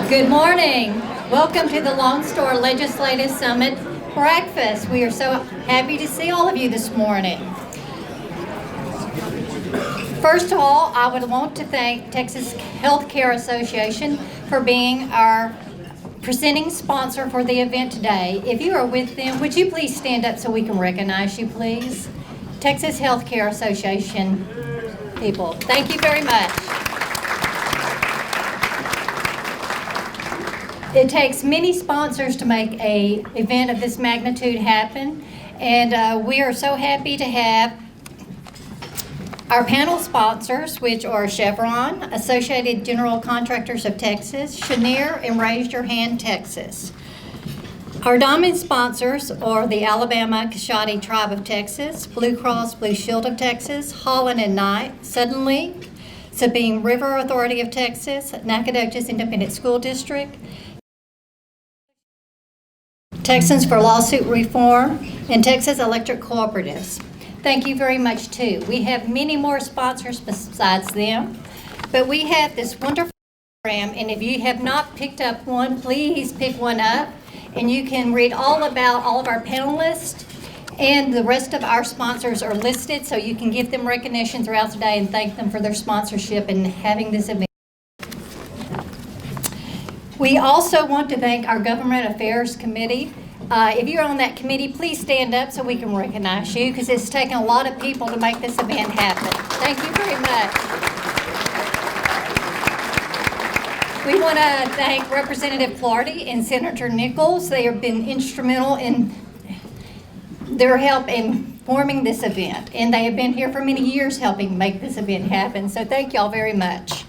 Good morning. Welcome to the Lone Star Legislative Summit breakfast. We are so happy to see all of you this morning. First of all, I would want to thank Texas Healthcare Association for being our presenting sponsor for the event today. If you are with them, would you please stand up so we can recognize you, please? Texas Healthcare Association people, thank you very much. It takes many sponsors to make an event of this magnitude happen, and we are so happy to have our panel sponsors, which are Chevron, Associated General Contractors of Texas, Cheniere, and Raise Your Hand Texas. Our dominant sponsors are the Alabama Coshawty Tribe of Texas, Blue Cross Blue Shield of Texas, Holland and Knight, Suddenlink, Sabine River Authority of Texas, Nacogdoches Independent School District, Texans for Lawsuit Reform, and Texas Electric Cooperatives. Thank you very much too. We have many more sponsors besides them, but we have this wonderful program, and if you have not picked up one, please pick one up, and you can read all about all of our panelists, and the rest of our sponsors are listed, so you can give them recognition throughout the day and thank them for their sponsorship and having this event. We also want to thank our Government Affairs Committee. If you're on that committee, please stand up so we can recognize you, because it's taken a lot of people to make this event happen. Thank you very much. We want to thank Representative Clardy and Senator Nichols. They have been instrumental in their help in forming this event, and they have been here for many years helping make this event happen. So thank y'all very much.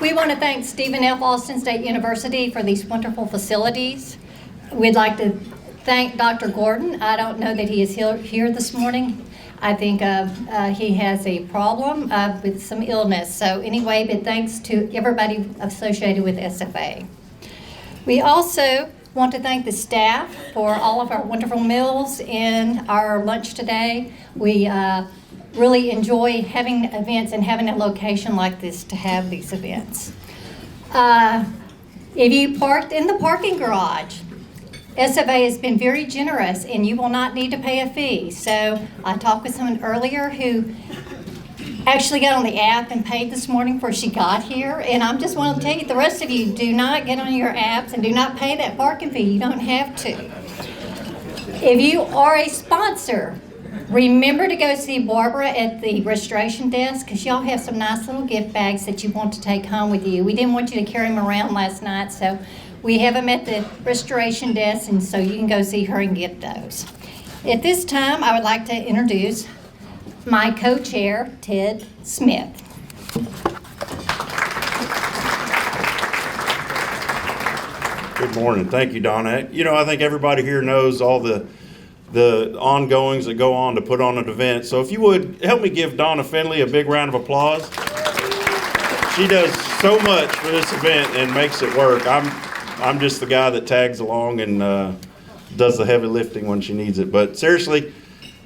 We want to thank Stephen F. Austin State University for these wonderful facilities. We'd like to thank Dr. Gordon. I don't know that he is here this morning. I think he has a problem with some illness. So anyway, but thanks to everybody associated with SFA. We also want to thank the staff for all of our wonderful meals in our lunch today. We really enjoy having events and having a location like this to have these events. If you parked in the parking garage, SFA has been very generous and you will not need to pay a fee. So I talked with someone earlier who actually got on the app and paid this morning before she got here. And I'm just want to tell you, the rest of you, do not get on your apps and do not pay that parking fee. You don't have to. If you are a sponsor, remember to go see Barbara at the registration desk, because y'all have some nice little gift bags that you want to take home with you. We didn't want you to carry them around last night, so we have them at the registration desk, and so you can go see her and get those. At this time, I would like to introduce my co-chair, Ted Smith. Good morning. Thank you, Donna. You know, I think everybody here knows all the ongoings that go on to put on an event. So if you would, help me give Donna Finley a big round of applause. She does so much for this event and makes it work. I'm just the guy that tags along and does the heavy lifting when she needs it. But seriously,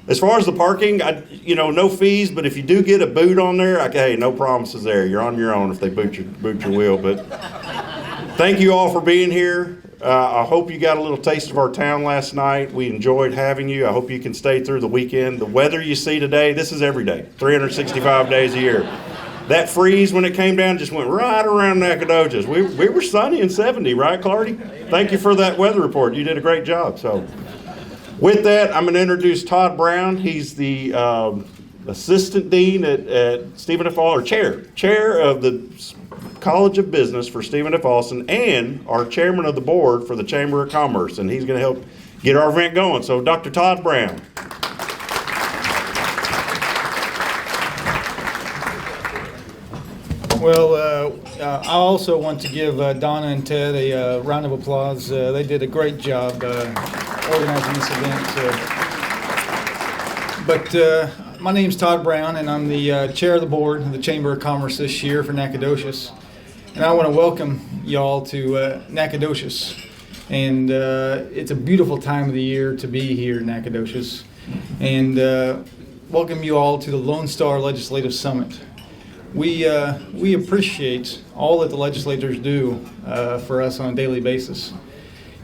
as far as the parking, no fees, but if you do get a boot on there, hey, no promises there. You're on your own if they boot your wheel. But thank you all for being here. I hope you got a little taste of our town last night. We enjoyed having you. I hope you can stay through the weekend. The weather you see today, this is every day, 365 days a year. That freeze when it came down just went right around Nacogdoches. We were sunny and 70, right, Clardy? Thank you for that weather report. You did a great job. So with that, I'm going to introduce Todd Brown. He's the assistant dean at Stephen F. Austin, chair of the College of Business for Stephen F. Austin, and our chairman of the board for the Chamber of Commerce, and he's going to help get our event going. So, Dr. Todd Brown. Well, I also want to give Donna and Ted a round of applause. They did a great job organizing this event. My name's Todd Brown, and I'm the chair of the board of the Chamber of Commerce this year for Nacogdoches. And I want to welcome y'all to Nacogdoches. And it's a beautiful time of the year to be here in Nacogdoches. And welcome you all to the Lone Star Legislative Summit. we appreciate all that the legislators do for us on a daily basis.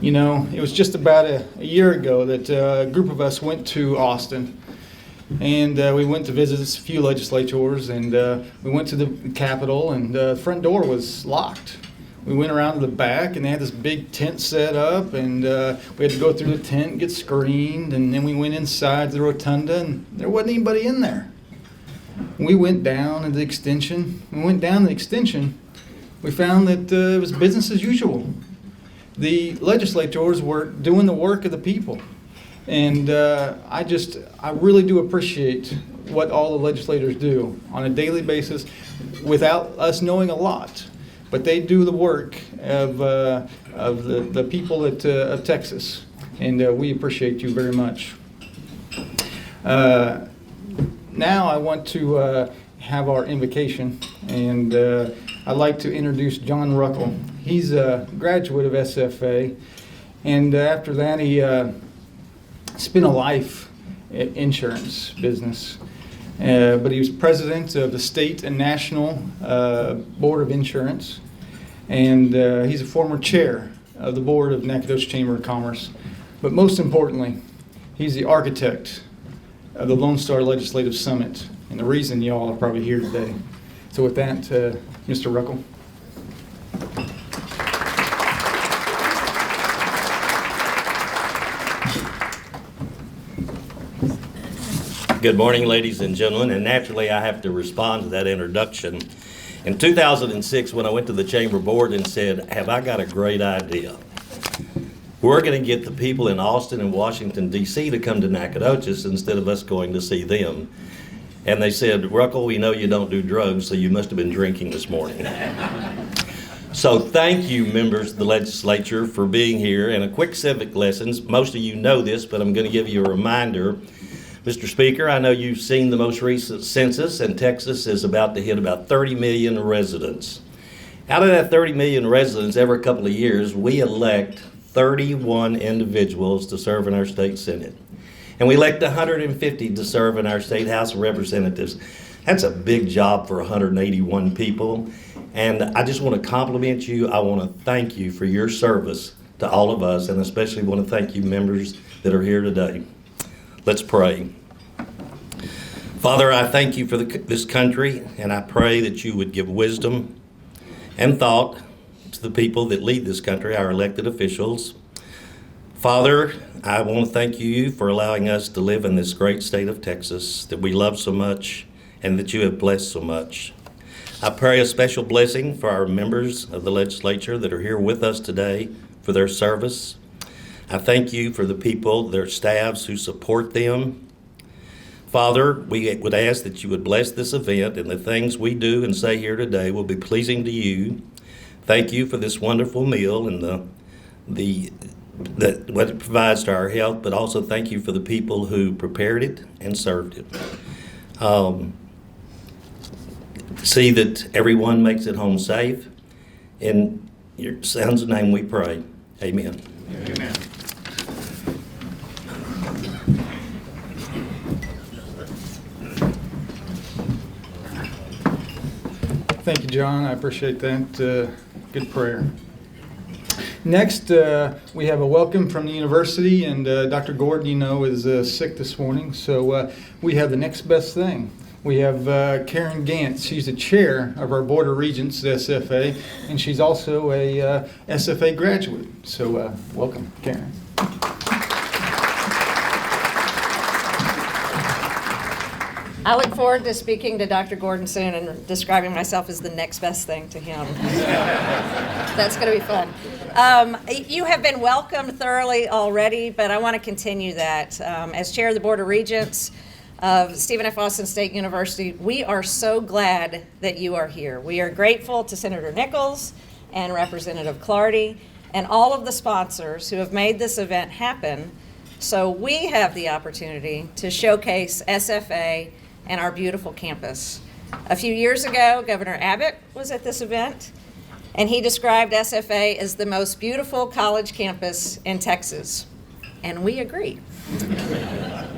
You know, it was just about a year ago that a group of us went to Austin, and we went to visit a few legislators, and we went to the Capitol, and the front door was locked. We went around to the back, and they had this big tent set up, and we had to go through the tent and get screened, and then we went inside the rotunda, and there wasn't anybody in there. We went down to the extension. We found that it was business as usual. The legislators were doing the work of the people. And I really do appreciate what all the legislators do on a daily basis without us knowing a lot. But they do the work of the people of Texas. And we appreciate you very much. Now I want to have our invocation, and I'd like to introduce John Ruckle. He's a graduate of SFA, and after that he spent a life in insurance business. But he was president of the state and national board of insurance, and he's a former chair of the board of Nacogdoches Chamber of Commerce. But most importantly, he's the architect of the Lone Star Legislative Summit, and the reason y'all are probably here today. So with that, Mr. Ruckle. Good morning, ladies and gentlemen, and naturally I have to respond to that introduction. In 2006, when I went to the Chamber Board and said, have I got a great idea? We're going to get the people in Austin and Washington, D.C. to come to Nacogdoches instead of us going to see them. And they said, Ruckle, we know you don't do drugs, so you must have been drinking this morning. So thank you, members of the legislature, for being here. And a quick civic lessons. Most of you know this, but I'm going to give you a reminder. Mr. Speaker, I know you've seen the most recent census, and Texas is about to hit about 30 million residents. Out of that 30 million residents, every couple of years, we elect 31 individuals to serve in our state Senate. And we elect 150 to serve in our state House of Representatives. That's a big job for 181 people. And I just want to compliment you. I want to thank you for your service to all of us, and especially want to thank you members that are here today. Let's pray. Father, I thank you for this country, and I pray that you would give wisdom and thought to the people that lead this country, our elected officials. Father, I want to thank you for allowing us to live in this great state of Texas that we love so much and that you have blessed so much. I pray a special blessing for our members of the legislature that are here with us today for their service. I thank you for the people, their staffs who support them. Father, we would ask that you would bless this event, and the things we do and say here today will be pleasing to you. Thank you for this wonderful meal and what it provides to our health, but also thank you for the people who prepared it and served it. See that everyone makes it home safe. In your son's name we pray. Amen. Amen. Thank you, John. I appreciate that. Good prayer. Next, we have a welcome from the university, and Dr. Gordon, you know, is sick this morning, so we have the next best thing. We have Karen Gantz. She's the chair of our Board of Regents at SFA, and she's also a SFA graduate. So welcome, Karen. I look forward to speaking to Dr. Gordon soon and describing myself as the next best thing to him. That's going to be fun. You have been welcomed thoroughly already, but I want to continue that. As chair of the Board of Regents of Stephen F. Austin State University, we are so glad that you are here. We are grateful to Senator Nichols and Representative Clardy and all of the sponsors who have made this event happen, so we have the opportunity to showcase SFA and our beautiful campus. A few years ago, Governor Abbott was at this event, and he described SFA as the most beautiful college campus in Texas, and we agree.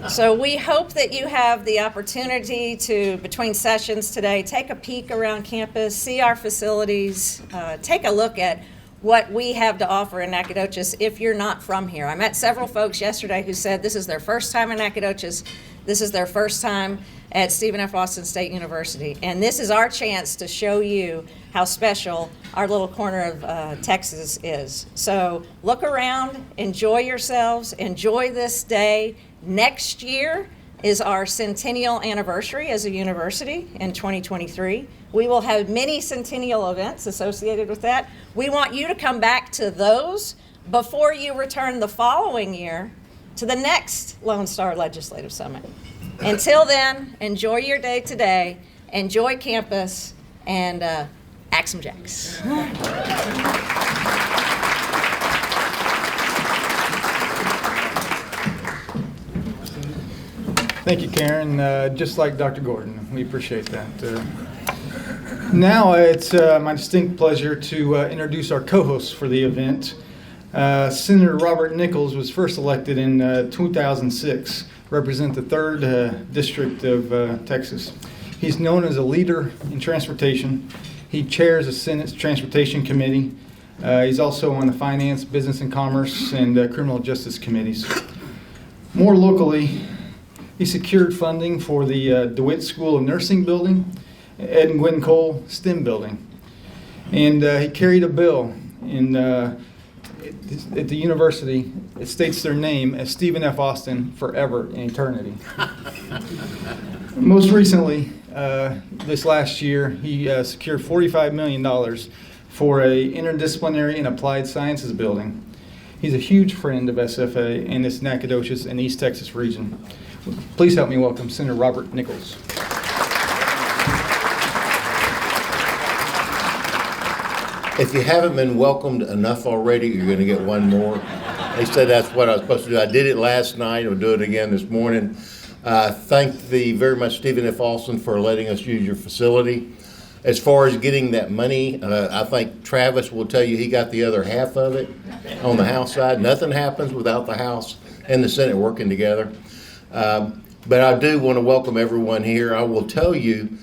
So we hope that you have the opportunity to, between sessions today, take a peek around campus, see our facilities, take a look at what we have to offer in Nacogdoches if you're not from here. I met several folks yesterday who said this is their first time in Nacogdoches. This is their first time at Stephen F. Austin State University. And this is our chance to show you how special our little corner of Texas is. So look around, enjoy yourselves, enjoy this day. Next year is our centennial anniversary as a university in 2023. We will have many centennial events associated with that. We want you to come back to those before you return the following year to the next Lone Star Legislative Summit. Until then, enjoy your day today, enjoy campus, and act some jacks. Thank you, Karen. Just like Dr. Gordon, we appreciate that. Now it's my distinct pleasure to introduce our co-hosts for the event. Senator Robert Nichols was first elected in 2006, represent the 3rd District of Texas. He's known as a leader in transportation. He chairs the Senate's Transportation Committee. He's also on the Finance, Business and Commerce, and Criminal Justice Committees. More locally, he secured funding for the DeWitt School of Nursing building, Ed and Gwen Cole STEM building. And he carried a bill in at the university. It states their name as Stephen F. Austin forever in eternity. Most recently, this last year, he secured $45 million for a interdisciplinary and applied sciences building. He's a huge friend of SFA and its Nacogdoches and East Texas region. Please help me welcome Senator Robert Nichols. If you haven't been welcomed enough already, you're going to get one more. They said that's what I was supposed to do. I did it last night. I'll do it again this morning. Thank very much Stephen F. Austin for letting us use your facility. As far as getting that money, I think Travis will tell you he got the other half of it on the House side. Nothing happens without the House and the Senate working together. But I do want to welcome everyone here. I will tell you,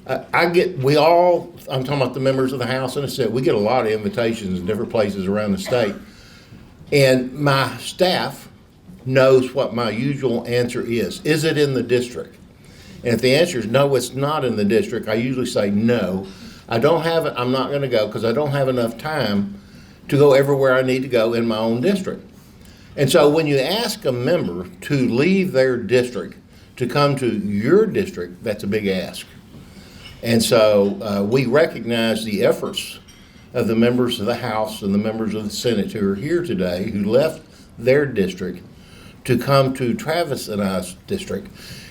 I'm talking about the members of the House and the Senate, we get a lot of invitations in different places around the state. And my staff knows what my usual answer is. Is it in the district? And if the answer is no, it's not in the district, I usually say no. I don't have it, I'm not going to go because I don't have enough time to go everywhere I need to go in my own district. And so when you ask a member to leave their district to come to your district, that's a big ask. And so we recognize the efforts of the members of the House and the members of the Senate who are here today, who left their district to come to Travis and I's district.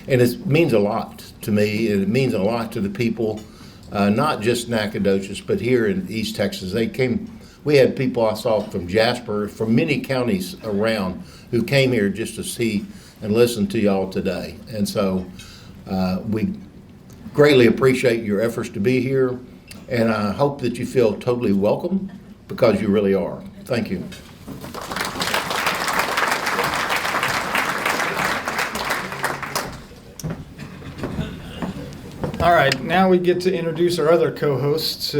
And it means a lot to me, and it means a lot to the people, not just Nacogdoches, but here in East Texas. We had people I saw from Jasper, from many counties around, who came here just to see and listen to y'all today. And so we greatly appreciate your efforts to be here, and I hope that you feel totally welcome, because you really are. Thank you. All right, now we get to introduce our other co-hosts,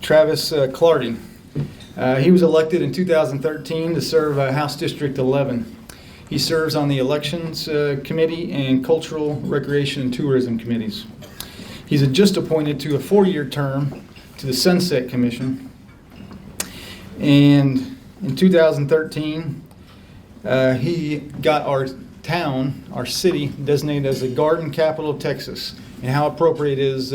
Travis Clardy. He was elected in 2013 to serve House District 11. He serves on the Elections Committee and Cultural, Recreation, and Tourism Committees. He's just appointed to a 4-year term to the Sunset Commission. And in 2013, he got our town, our city, designated as the Garden Capital of Texas. And how appropriate it is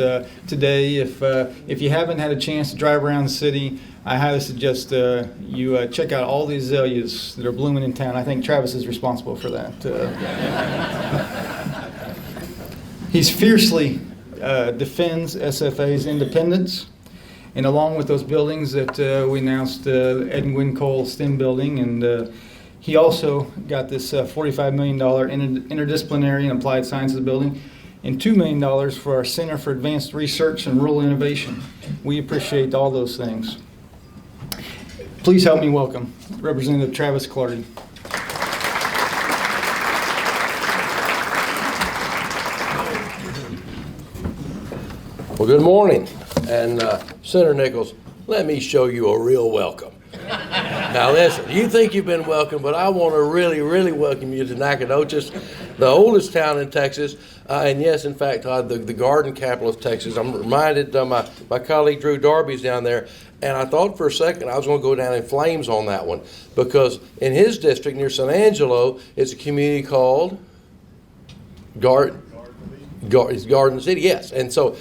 today. If you haven't had a chance to drive around the city, I highly suggest you check out all the azaleas that are blooming in town. I think Travis is responsible for that. He's fiercely defends SFA's independence, and along with those buildings that we announced, Ed and Gwen Cole STEM building, and he also got this $45 million interdisciplinary and applied sciences building, and $2 million for our Center for Advanced Research and Rural Innovation. We appreciate all those things. Please help me welcome Representative Travis Clardy. Well, good morning. And Senator Nichols, let me show you a real welcome. Now listen, you think you've been welcomed, but I want to really welcome you to Nacogdoches, the oldest town in Texas, and yes, in fact, the garden capital of Texas. I'm reminded, my colleague Drew Darby's down there, and I thought for a second I was going to go down in flames on that one, because in his district near San Angelo, it's a community called Garden City, yes, and so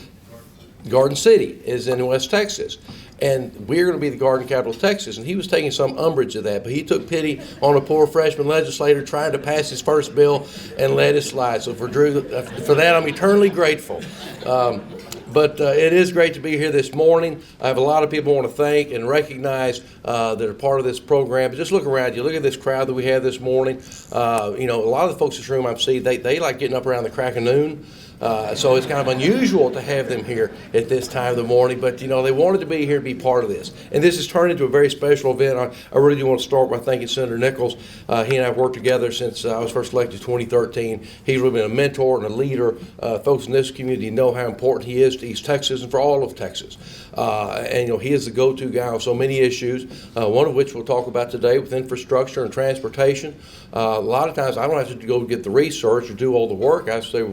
Garden City is in West Texas. And we're going to be the garden capital of Texas. And he was taking some umbrage of that. But he took pity on a poor freshman legislator trying to pass his first bill and let it slide. So for Drew, for that, I'm eternally grateful. But it is great to be here this morning. I have a lot of people I want to thank and recognize that are part of this program. But just look around you. Look at this crowd that we have this morning. A lot of the folks in this room I've seen, they like getting up around the crack of noon. So it's kind of unusual to have them here at this time of the morning, but they wanted to be here to be part of this. And this has turned into a very special event. I really do want to start by thanking Senator Nichols. He and I have worked together since I was first elected in 2013. He's really been a mentor and a leader. Folks in this community know how important he is to East Texas and for all of Texas. And he is the go-to guy on so many issues, one of which we'll talk about today with infrastructure and transportation. A lot of times I don't have to go get the research or do all the work. I say,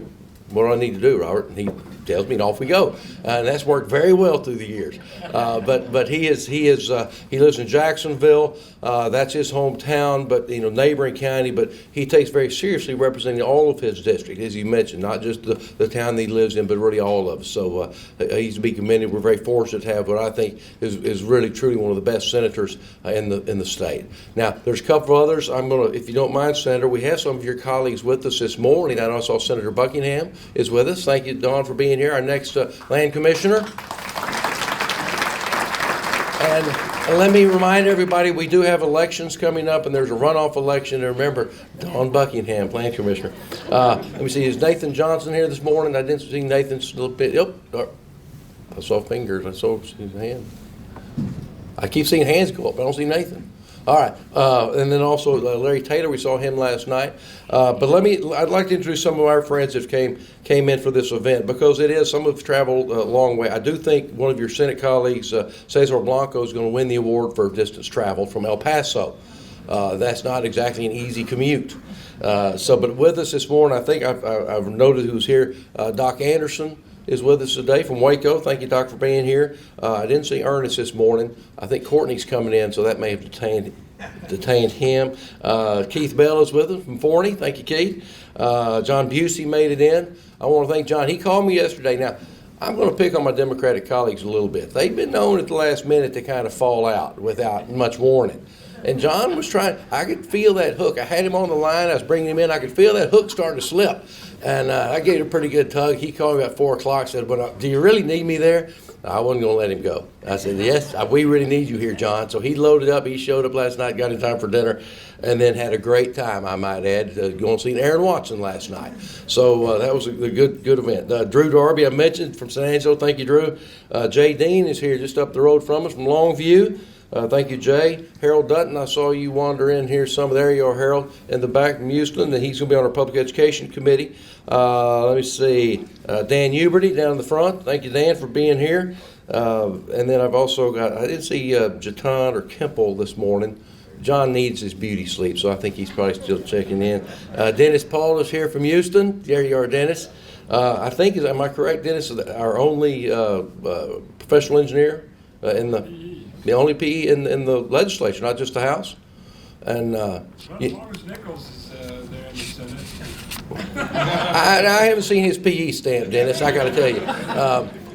what do I need to do, Robert? And he tells me, and off we go. And that's worked very well through the years. But he lives in Jacksonville. That's his hometown, but neighboring county. But he takes very seriously representing all of his district, as you mentioned, not just the town that he lives in, but really all of us. So he's to be commended. We're very fortunate to have what I think is really truly one of the best senators in the state. Now, there's a couple of others. I'm going to, if you don't mind, Senator, we have some of your colleagues with us this morning. I know I saw Senator Buckingham is with us. Thank you, Don, for being here. Our next land commissioner. And let me remind everybody, we do have elections coming up, and there's a runoff election. And remember, Don Buckingham, Plan Commissioner. Let me see, is Nathan Johnson here this morning? I didn't see Nathan's little bit. Yep. I saw fingers. I saw his hand. I keep seeing hands go up. I don't see Nathan. All right. And then also Larry Taylor, we saw him last night. But I'd like to introduce some of our friends that came in for this event, because some have traveled a long way. I do think one of your Senate colleagues, Cesar Blanco, is going to win the award for distance travel from El Paso. That's not exactly an easy commute. But with us this morning, I think I've noted who's here. Doc Anderson is with us today from Waco. Thank you, Doc, for being here. I didn't see Ernest this morning. I think Courtney's coming in, so that may have detained him. Keith Bell is with us from Forney. Thank you, Keith. John Busey made it in. I want to thank John. He called me yesterday. Now, I'm going to pick on my Democratic colleagues a little bit. They've been known at the last minute to kind of fall out without much warning. And John was trying, I could feel that hook. I had him on the line. I was bringing him in. I could feel that hook starting to slip. And I gave it a pretty good tug. He called me about 4 o'clock, said, "But do you really need me there?" I wasn't going to let him go. I said, "Yes, we really need you here, John." So he loaded up. He showed up last night, got in time for dinner, and then had a great time, I might add, going to see Aaron Watson last night. So that was a good event. Drew Darby, I mentioned, from San Angelo. Thank you, Drew. Jay Dean is here just up the road from us from Longview. Thank you, Jay. Harold Dutton, I saw you wander in here some. There you are, Harold, in the back from Houston, and he's going to be on our Public Education Committee. Let me see. Dan Huberty down in the front. Thank you, Dan, for being here. And then I've also got, I didn't see Jatan or Kemple this morning. John needs his beauty sleep, so I think he's probably still checking in. Dennis Paul is here from Houston. There you are, Dennis. I think, am I correct, Dennis, our only professional engineer in the only PE in the legislature, not just the House. And as long as Nichols is there in the Senate. I haven't seen his PE stamp, Dennis, I got to tell you.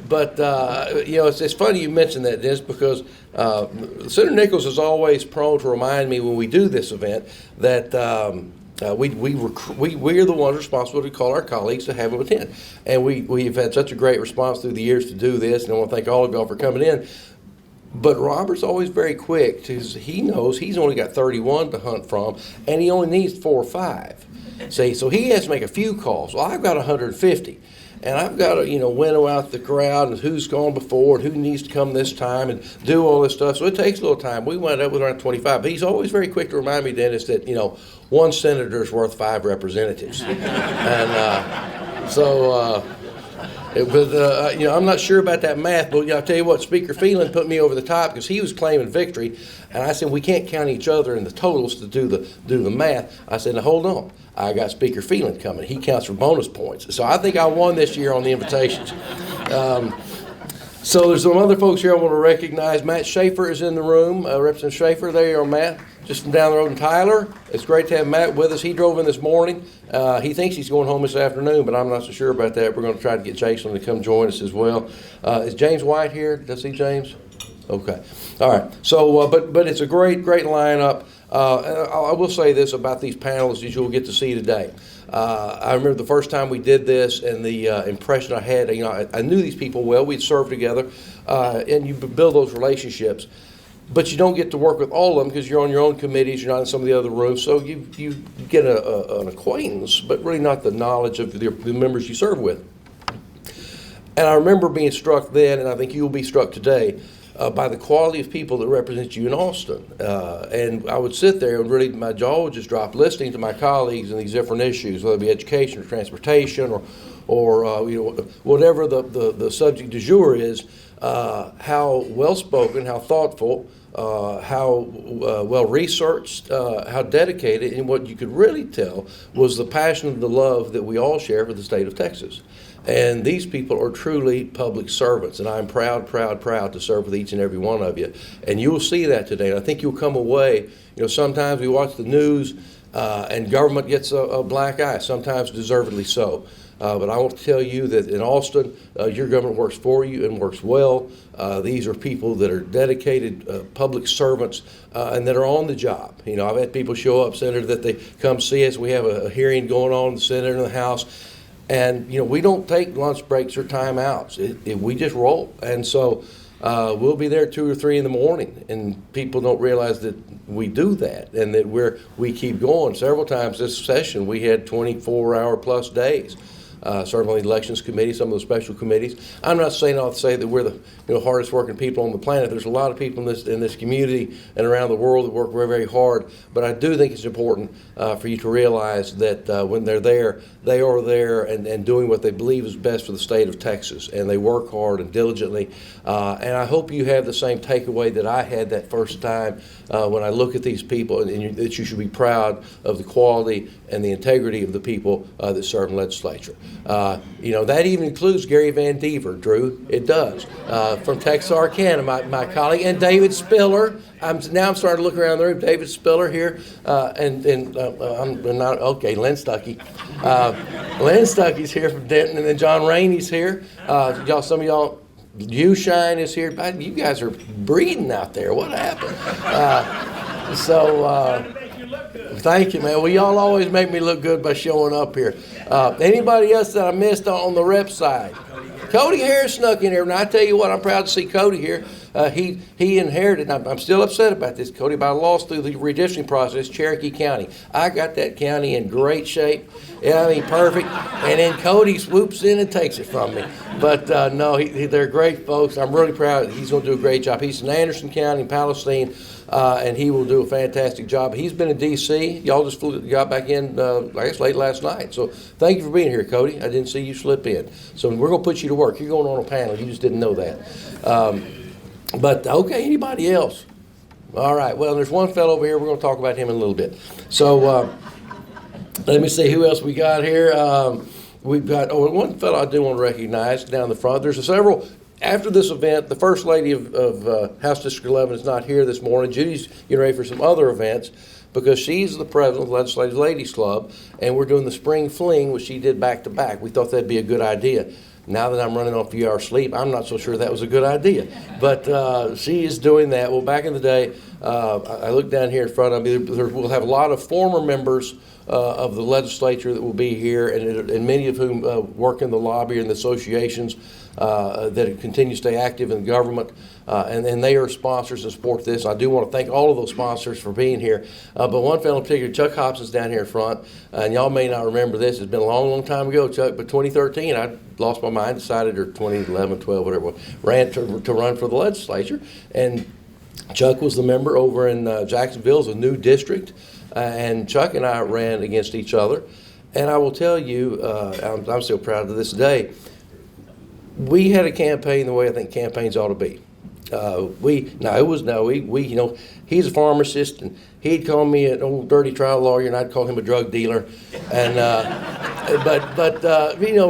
But it's funny you mentioned that, Dennis, because Senator Nichols is always prone to remind me when we do this event that we are the ones responsible to call our colleagues to have them attend. And we've had such a great response through the years to do this, and I want to thank all of y'all for coming in. But Robert's always very quick, because he knows he's only got 31 to hunt from, and he only needs 4 or 5. See, so he has to make a few calls. Well, I've got 150, and I've got to, winnow out the crowd and who's gone before and who needs to come this time and do all this stuff. So it takes a little time. We wound up with around 25. But he's always very quick to remind me, Dennis, that, one senator is worth 5 representatives. And I'm not sure about that math, but I'll tell you what, Speaker Phelan put me over the top because he was claiming victory, and I said we can't count each other in the totals to do the math. I said, now hold on, I got Speaker Phelan coming. He counts for bonus points, so I think I won this year on the invitations. So there's some other folks here I want to recognize. Matt Schaefer is in the room. Representative Schaefer, there you are, Matt. Just from down the road in Tyler. It's great to have Matt with us. He drove in this morning. He thinks he's going home this afternoon, but I'm not so sure about that. We're going to try to get Jason to come join us as well. Is James White here? Did I see James? Okay. All right. So, but it's a great lineup. I will say this about these panels that you'll get to see today. I remember the first time we did this and the impression I had, I knew these people well. We'd served together, and you build those relationships. But you don't get to work with all of them because you're on your own committees, you're not in some of the other rooms, so you get an acquaintance, but really not the knowledge of the members you serve with. And I remember being struck then, and I think you'll be struck today, by the quality of people that represent you in Austin. And I would sit there and really my jaw would just drop listening to my colleagues in these different issues, whether it be education or transportation or whatever the subject du jour is, how well-spoken, how thoughtful, how well-researched, how dedicated, and what you could really tell was the passion and the love that we all share for the state of Texas. And these people are truly public servants, and I'm proud to serve with each and every one of you. And you will see that today. And I think you'll come away, sometimes we watch the news and government gets a black eye, sometimes deservedly so. But I want to tell you that in Austin, your government works for you and works well. These are people that are dedicated public servants and that are on the job. I've had people show up, Senator, that they come see us. We have a hearing going on in the Senate and the House. And, we don't take lunch breaks or timeouts. We just roll. And so we'll be there 2 or 3 in the morning, and people don't realize that we do that and that we keep going. Several times this session, we had 24-hour plus days. Certainly the elections committee, some of the special committees. I'm not saying all to say that we're the hardest working people on the planet. There's a lot of people in this community and around the world that work very, very hard. But I do think it's important for you to realize that when they're there, they are there and doing what they believe is best for the state of Texas. And they work hard and diligently. And I hope you have the same takeaway that I had that first time when I look at these people, and that you should be proud of the quality and the integrity of the people that serve in legislature. That even includes Gary Van Dever, Drew. It does. From Texarkana, my colleague, and David Spiller. I'm starting to look around the room. David Spiller here, I'm not okay. Lynn Stuckey. Lynn Stuckey's here from Denton, and then John Rainey's here. Some of y'all. U-Shine is here. You guys are breeding out there. What happened? Thank you, man. Well, y'all always make me look good by showing up here. Anybody else that I missed on the rep side? Cody Harris snuck in here, and I tell you what, I'm proud to see Cody here. He inherited, I'm still upset about this, Cody, but I lost through the redistricting process, Cherokee County. I got that county in great shape. Perfect. And then Cody swoops in and takes it from me. But no, they're great folks. I'm really proud. He's going to do a great job. He's in Anderson County, Palestine, and he will do a fantastic job. He's been in D.C. Y'all just got back in, I guess, late last night. So thank you for being here, Cody. I didn't see you slip in. So we're going to put you to work. You're going on a panel. You just didn't know that. But, okay, anybody else? All right. Well, there's one fellow over here. We're going to talk about him in a little bit. So let me see who else we got here. We've got one fellow I do want to recognize down the front. There's several. After this event, the First Lady of House District 11 is not here this morning. Judy's getting ready for some other events because she's the president of the Legislative Ladies Club, and we're doing the Spring Fling, which she did back-to-back. We thought that'd be a good idea. Now that I'm running on a few hours sleep, I'm not so sure that was a good idea. But she is doing that. Well, back in the day, I look down here in front of me, we'll have a lot of former members of the legislature that will be here, and many of whom work in the lobby and the associations that continue to stay active in government, and they are sponsors and support this. I do want to thank all of those sponsors for being here. But one fellow in particular, Chuck Hobson's down here in front, and y'all may not remember this. It's been a long, long time ago, Chuck, but 2013, I lost my mind, decided, or 2011, 12, whatever it was, ran to run for the legislature, and Chuck was the member over in Jacksonville, it's a new district, and Chuck and I ran against each other. And I will tell you, I'm still proud to this day, we had a campaign the way I think campaigns ought to be. He's a pharmacist, and he'd call me an old dirty trial lawyer, and I'd call him a drug dealer, and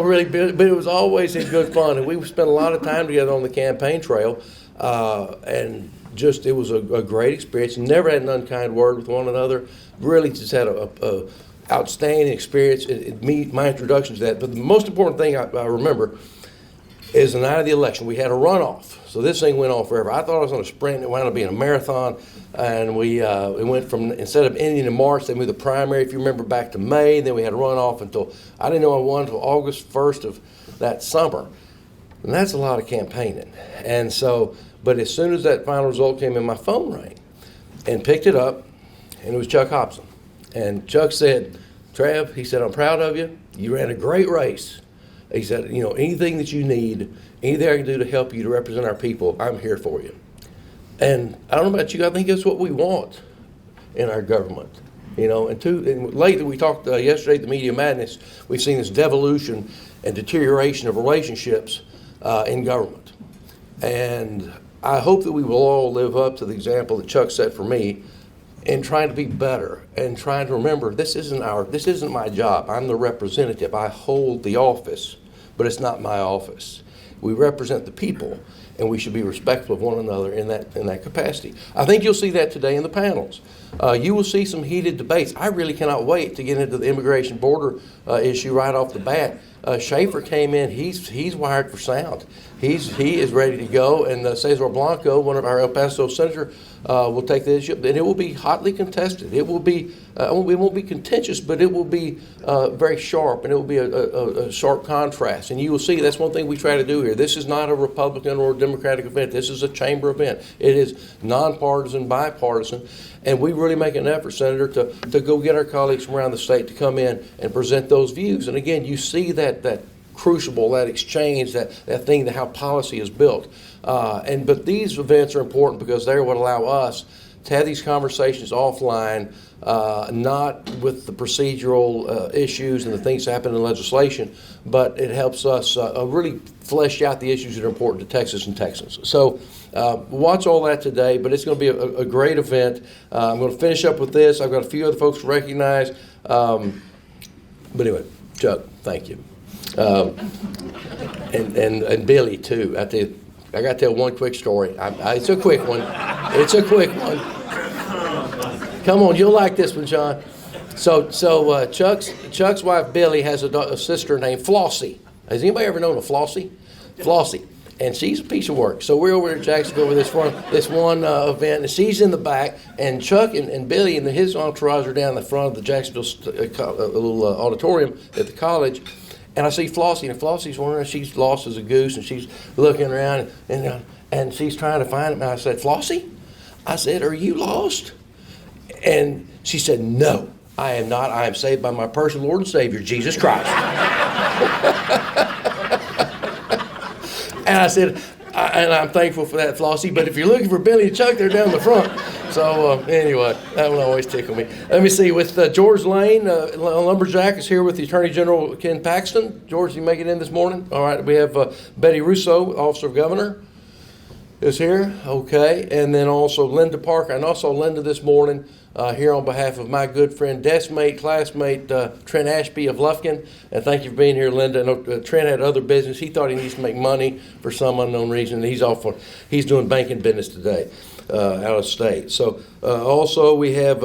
really, but it was always in good fun, and we spent a lot of time together on the campaign trail, and just it was a great experience. Never had an unkind word with one another. Really, just had a outstanding experience. My introduction to that, but the most important thing I remember is the night of the election. We had a runoff. So this thing went on forever. I thought I was on a sprint, and it wound up being a marathon. And we went from, instead of ending in March, they moved the primary, if you remember, back to May. And then we had a runoff until, I didn't know I won until August 1st of that summer. And that's a lot of campaigning. And so, but as soon as that final result came in, my phone rang and picked it up, and it was Chuck Hobson. And Chuck said, Trav, he said, I'm proud of you. You ran a great race. He said, anything that you need, anything I can do to help you to represent our people, I'm here for you. And I don't know about you, I think that's what we want in our government. And lately we talked yesterday at the Media Madness, we've seen this devolution and deterioration of relationships in government. And I hope that we will all live up to the example that Chuck set for me and trying to be better and trying to remember this isn't my job. I'm the representative. I hold the office, but it's not my office. We represent the people, and we should be respectful of one another in that capacity. I think you'll see that today in the panels. You will see some heated debates. I really cannot wait to get into the immigration border issue right off the bat. Schaefer came in. He's wired for sound. He is ready to go, and Cesar Blanco, one of our El Paso senator, will take the issue, and it will be hotly contested. It won't be contentious, but it will be very sharp, and it will be a sharp contrast. And you will see that's one thing we try to do here. This is not a Republican or a Democratic event. This is a chamber event. It is nonpartisan, bipartisan, and we really make an effort, Senator, to go get our colleagues from around the state to come in and present those views. And again, you see that crucible, that exchange, that thing, how policy is built. But these events are important because they're what allow us to have these conversations offline, not with the procedural issues and the things that happen in legislation, but it helps us really flesh out the issues that are important to Texas and Texans. So watch all that today, but it's going to be a great event. I'm going to finish up with this. I've got a few other folks to recognize. But anyway, Chuck, thank you. And Billy, too. I got to tell one quick story. It's a quick one. It's a quick one. Come on, you'll like this one, John. So Chuck's wife, Billy, has a sister named Flossie. Has anybody ever known a Flossie? Flossie. And she's a piece of work. So we're over at Jacksonville with this one event, and she's in the back, and Chuck and Billy and his entourage are down the front of the Jacksonville little auditorium at the college. And I see Flossie, and Flossie's wondering, she's lost as a goose, and she's looking around, and she's trying to find him. And I said, Flossie? I said, are you lost? And she said, no, I am not. I am saved by my personal Lord and Savior, Jesus Christ. And I said, and I'm thankful for that, Flossie, but if you're looking for Billy and Chuck, they're down the front. So anyway, that one always tickle me. Let me see, with George Lane, Lumberjack is here with the Attorney General Ken Paxton. George, you make it in this morning? All right, we have Betty Russo, Officer of Governor, is here. Okay, and then also Linda Parker. And also Linda this morning here on behalf of my good friend, deskmate, classmate, Trent Ashby of Lufkin. And thank you for being here, Linda. I know Trent had other business. He thought he needs to make money for some unknown reason. He's doing banking business today. Out of state. So also we have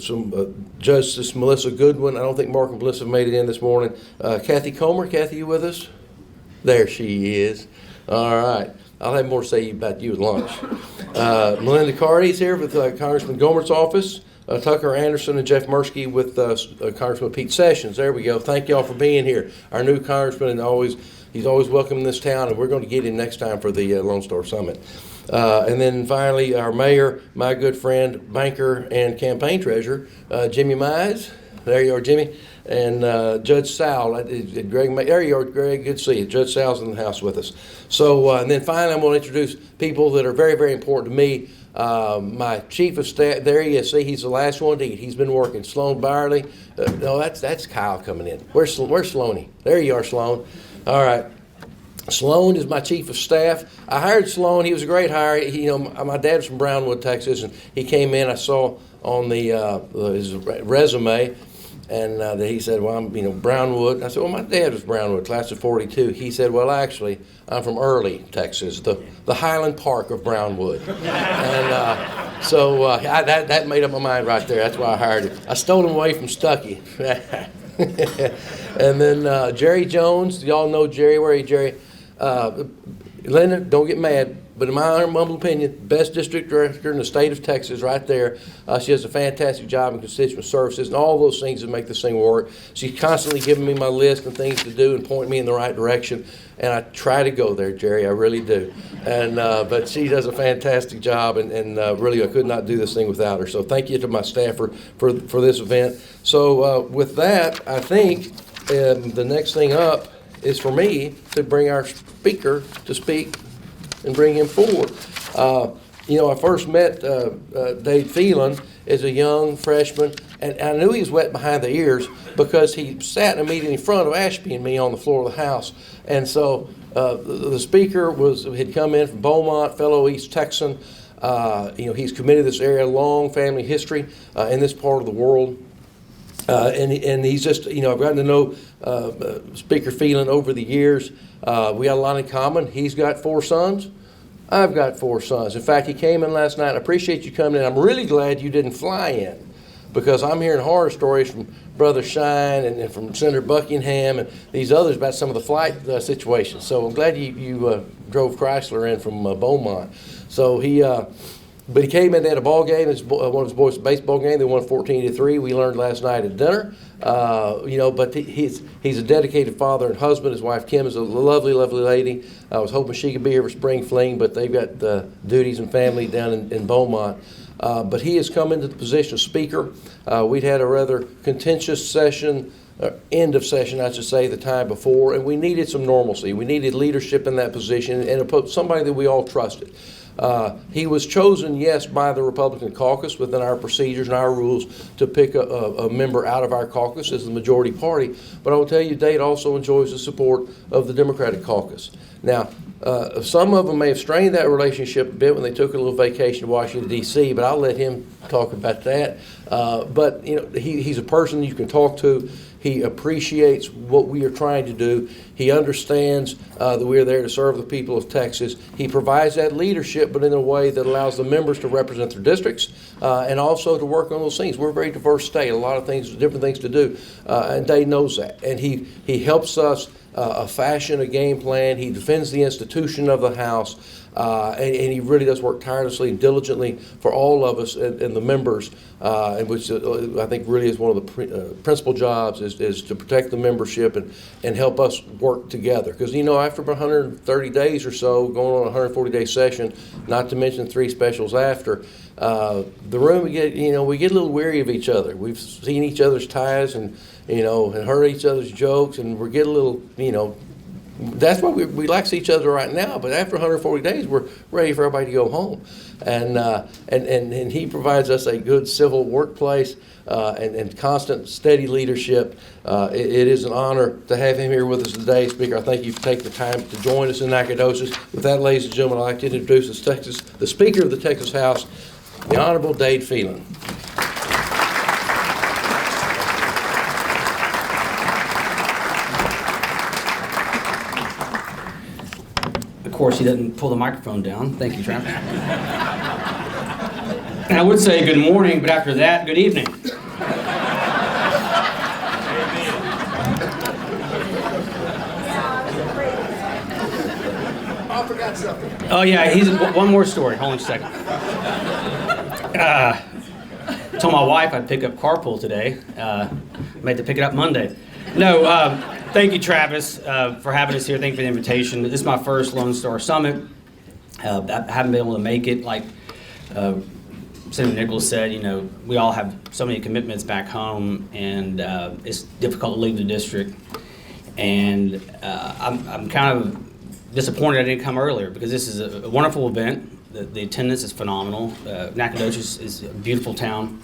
some Justice Melissa Goodwin. I don't think Mark and Melissa made it in this morning. Kathy Comer. Kathy, you with us? There she is. All right. I'll have more to say about you at lunch. Melinda Carty's here with Congressman Gomert's office. Tucker Anderson and Jeff Mursky with Congressman Pete Sessions. There we go. Thank you all for being here. Our new congressman, and he's always welcome in this town, and we're going to get him next time for the Lone Star Summit. And then finally, our mayor, my good friend, banker, and campaign treasurer, Jimmy Mize. There you are, Jimmy. And Judge Sal. Greg, there you are, Greg. Good to see you. Judge Sal's in the house with us. So, and then finally, I'm going to introduce people that are very, very important to me. My chief of staff, there he is. See, he's the last one to eat. He's been working. Sloan Byerly. No, that's Kyle coming in. Where's Sloaney? There you are, Sloan. All right. Sloan is my chief of staff. I hired Sloan. He was a great hire. My dad's from Brownwood, Texas, and he came in. I saw on his resume, and he said, "Well, I'm Brownwood." I said, "Well, my dad was Brownwood, class of '42." He said, "Well, actually, I'm from Early, Texas, the Highland Park of Brownwood." And so that made up my mind right there. That's why I hired him. I stole him away from Stuckey. And then Jerry Jones, y'all know Jerry. Where are you, Jerry? Linda, don't get mad, but in my humble opinion, best district director in the state of Texas right there. She does a fantastic job in constituent services and all those things that make this thing work. She's constantly giving me my list and things to do and pointing me in the right direction, and I try to go there, Jerry, I really do. And but she does a fantastic job, and really I could not do this thing without her. So thank you to my staff for this event. So with that, I think the next thing up is for me to bring our speaker to speak and bring him forward. I first met Dave Phelan as a young freshman, and I knew he was wet behind the ears because he sat in a meeting in front of Ashby and me on the floor of the House. And so the speaker had come in from Beaumont, fellow East Texan. He's committed to this area, long family history in this part of the world. And he's just, I've gotten to know Speaker Phelan over the years. We got a lot in common. He's got 4 sons. I've got 4 sons. In fact, he came in last night. I appreciate you coming in. I'm really glad you didn't fly in, because I'm hearing horror stories from Brother Shine and from Senator Buckingham and these others about some of the flight situations. So I'm glad you drove Chrysler in from Beaumont. So But he came in, they had a ball game, one of his boys' baseball game. They won 14-3. We learned last night at dinner. But he's a dedicated father and husband. His wife Kim is a lovely, lovely lady. I was hoping she could be here for spring fling, but they've got duties and family down in Beaumont. But he has come into the position of speaker. We'd had a rather contentious session, end of session, I should say, the time before, and we needed some normalcy. We needed leadership in that position and somebody that we all trusted. He was chosen, yes, by the Republican caucus within our procedures and our rules to pick a member out of our caucus as the majority party. But I will tell you, Dade also enjoys the support of the Democratic caucus. Now, some of them may have strained that relationship a bit when they took a little vacation to Washington, D.C., but I'll let him talk about that. But he's a person you can talk to. He appreciates what we are trying to do. He understands that we are there to serve the people of Texas. He provides that leadership, but in a way that allows the members to represent their districts and also to work on those things. We're a very diverse state, a lot of things, different things to do, and Dade knows that. And he helps us fashion a game plan. He defends the institution of the House. And he really does work tirelessly and diligently for all of us and the members, and which I think really is one of the principal jobs is to protect the membership and help us work together. Because, after 130 days or so, going on a 140-day session, not to mention 3 specials after, the room, we get a little weary of each other. We've seen each other's ties and heard each other's jokes, and we get a little, that's why we like to see each other right now. But after 140 days, we're ready for everybody to go home, and he provides us a good civil workplace and constant, steady leadership. It is an honor to have him here with us today, Speaker. I thank you for taking the time to join us in Nacogdoches. With that, ladies and gentlemen, I'd like to introduce the Speaker of the Texas House, the Honorable Dade Phelan. Of course, he doesn't pull the microphone down. Thank you, Travis. And I would say good morning, but after that, good evening. I forgot something. Oh yeah, one more story. Hold on a second. Told my wife I'd pick up carpool today. Made to pick it up Monday. No, thank you, Travis, for having us here. Thank you for the invitation. This is my first Lone Star Summit. I haven't been able to make it. Like Senator Nichols said, we all have so many commitments back home, and it's difficult to leave the district. And I'm kind of disappointed I didn't come earlier, because this is a wonderful event. The attendance is phenomenal. Nacogdoches is a beautiful town.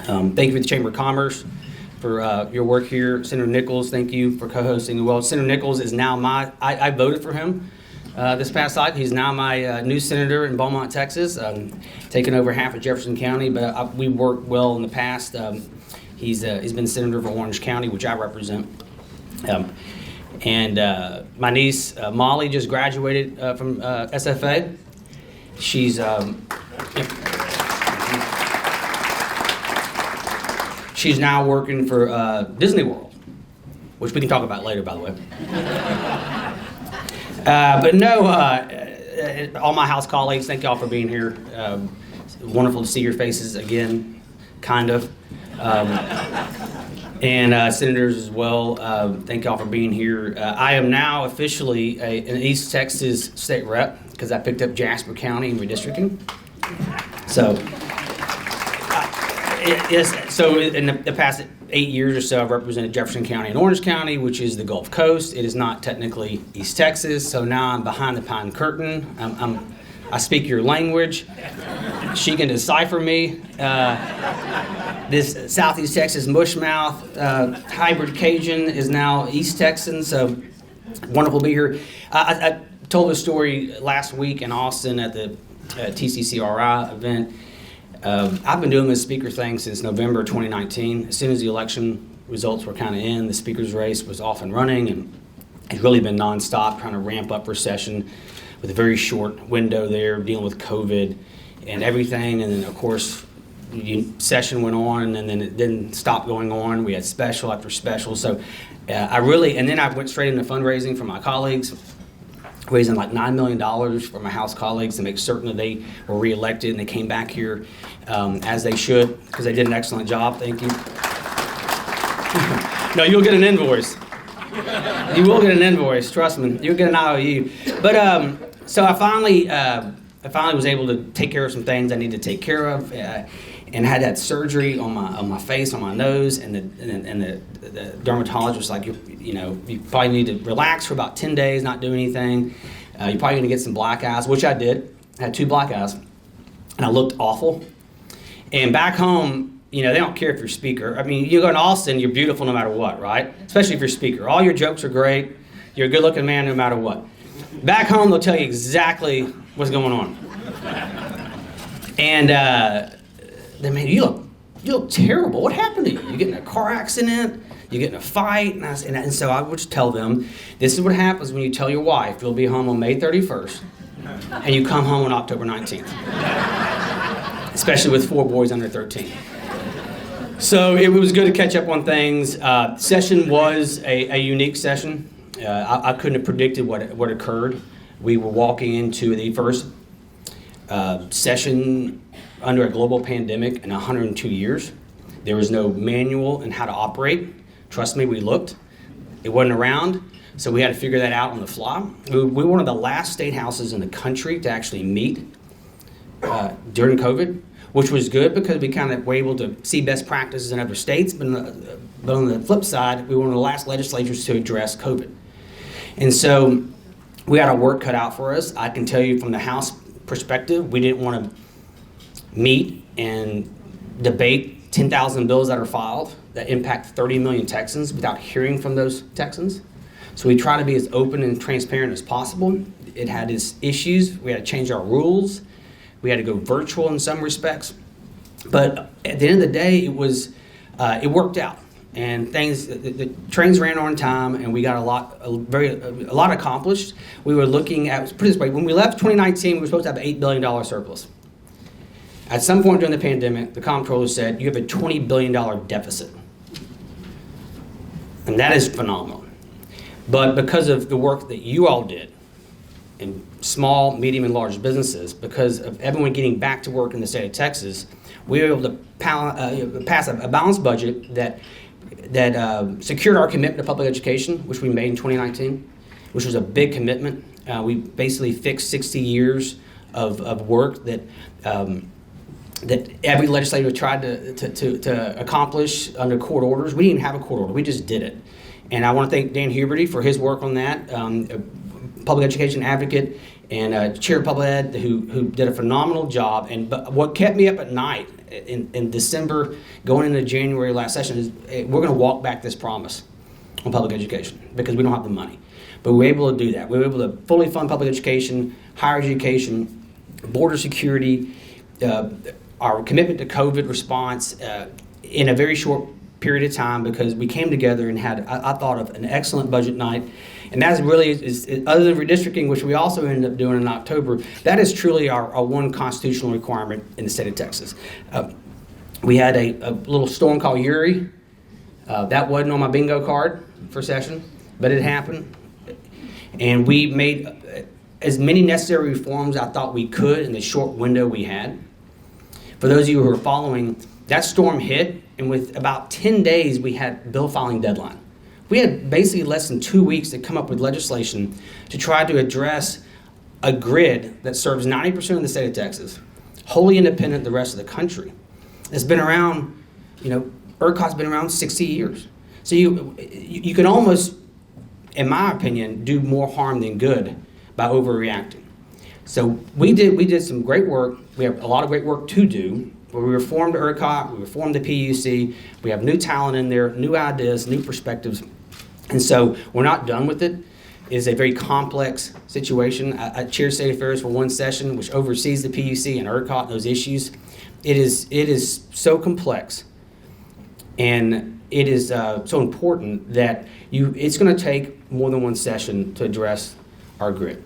Thank you to the Chamber of Commerce for your work here. Senator Nichols, thank you for co-hosting as well. Senator Nichols is now I voted for him this past cycle. He's now my new senator in Beaumont, Texas, taking over half of Jefferson County, but we worked well in the past. He's been senator for Orange County, which I represent. And my niece, Molly, just graduated from SFA. She's now working for Disney World, which we can talk about later, by the way. But no, all my House colleagues, thank y'all for being here. It's wonderful to see your faces again, kind of. And senators as well, thank y'all for being here. I am now officially an East Texas state rep because I picked up Jasper County in redistricting. So, so in the past 8 years or so, I've represented Jefferson County and Orange County, which is the Gulf Coast. It is not technically East Texas, so now I'm behind the pine curtain. I speak your language. She can decipher me. This Southeast Texas mushmouth hybrid Cajun is now East Texan, so wonderful to be here. I told a story last week in Austin at the TCCRI event. I've been doing this speaker thing since November 2019. As soon as the election results were kind of in, the speaker's race was off and running, and it's really been nonstop trying to ramp up for session with a very short window there, dealing with COVID and everything. And then, of course, session went on, and then it didn't stop going on. We had special after special. So and then I went straight into fundraising for my colleagues, raising like $9 million for my House colleagues to make certain that they were reelected and they came back here as they should, because they did an excellent job. Thank you. No, you'll get an invoice. You will get an invoice, trust me. You'll get an IOU. But so I finally was able to take care of some things I needed to take care of, and had that surgery on my face, on my nose, and the dermatologist was like, you probably need to relax for about 10 days, not do anything. You're probably gonna get some black eyes, which I did. I had 2 black eyes, and I looked awful. And back home, they don't care if you're a speaker. I mean, you go to Austin, you're beautiful no matter what, right? Especially if you're a speaker. All your jokes are great. You're a good-looking man no matter what. Back home, they'll tell you exactly what's going on. And man, you look terrible. What happened to you? You get in a car accident? You get in a fight? And so I would just tell them, this is what happens when you tell your wife you'll be home on May 31st, and you come home on October 19th. Especially with 4 boys under 13. So it was good to catch up on things. Session was a unique session. I couldn't have predicted what occurred. We were walking into the first session under a global pandemic in 102 years. There was no manual on how to operate. Trust me, we looked. It wasn't around, so we had to figure that out on the fly. We were one of the last state houses in the country to actually meet during COVID, which was good because we kind of were able to see best practices in other states, but on the flip side, we were one of the last legislatures to address COVID. And so we had our work cut out for us. I can tell you from the House perspective, we didn't want to meet and debate 10,000 bills that are filed that impact 30 million Texans without hearing from those Texans. So we try to be as open and transparent as possible. It had its issues. We had to change our rules. We had to go virtual in some respects. But at the end of the day, it worked out. And the trains ran on time, and we got a lot accomplished. We were looking at, put it this way, when we left 2019, we were supposed to have an $8 billion surplus. At some point during the pandemic, the comptroller said, you have a $20 billion deficit. And that is phenomenal. But because of the work that you all did in small, medium, and large businesses, because of everyone getting back to work in the state of Texas, we were able to pass a balanced budget that secured our commitment to public education, which we made in 2019, which was a big commitment. We basically fixed 60 years of work that every legislator tried to accomplish under court orders. We didn't have a court order. We just did it. And I want to thank Dan Huberty for his work on that. public education advocate, and chair of public ed who did a phenomenal job. But what kept me up at night in December, going into January last session, is we're going to walk back this promise on public education because we don't have the money. But we were able to do that. We were able to fully fund public education, higher education, border security, our commitment to COVID response in a very short period of time, because we came together and had, I thought, of an excellent budget night. And that really is, other than redistricting, which we also ended up doing in October, that is truly our one constitutional requirement in the state of Texas. We had a little storm called Uri. That wasn't on my bingo card for session, but it happened. And we made as many necessary reforms I thought we could in the short window we had. For those of you who are following, that storm hit, and with about 10 days, we had bill filing deadline. We had basically less than 2 weeks to come up with legislation to try to address a grid that serves 90% of the state of Texas, wholly independent of the rest of the country. It's been around, ERCOT's been around 60 years. So you can almost, in my opinion, do more harm than good by overreacting. So we did some great work. We have a lot of great work to do. We reformed ERCOT, we reformed the PUC, we have new talent in there, new ideas, new perspectives. And so we're not done with it. It is a very complex situation. I chair State Affairs for one session, which oversees the PUC and ERCOT and those issues. It is so complex, and it is so important that it's going to take more than one session to address our grid.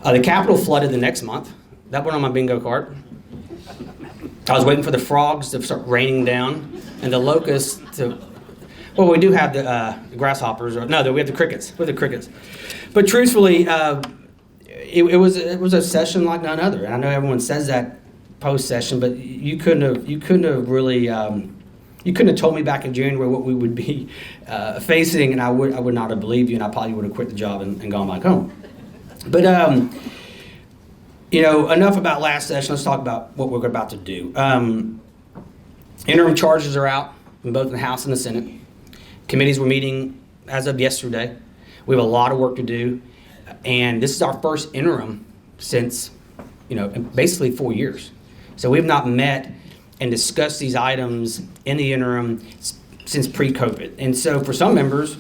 The Capitol flooded the next month. That went on my bingo card. I was waiting for the frogs to start raining down and the locusts to. Well, we do have the grasshoppers. No, we have the crickets. We have the crickets. But truthfully, it was a session like none other. And I know everyone says that post session, but you couldn't have really. You couldn't have told me back in January what we would be facing, and I would not have believed you, and I probably would have quit the job and gone back home. But enough about last session. Let's talk about what we're about to do. Interim charges are out in both the House and the Senate. Committees were meeting as of yesterday. We have a lot of work to do, and this is our first interim since, basically 4 years. So we've not met and discussed these items in the interim since pre-COVID. And so for some members,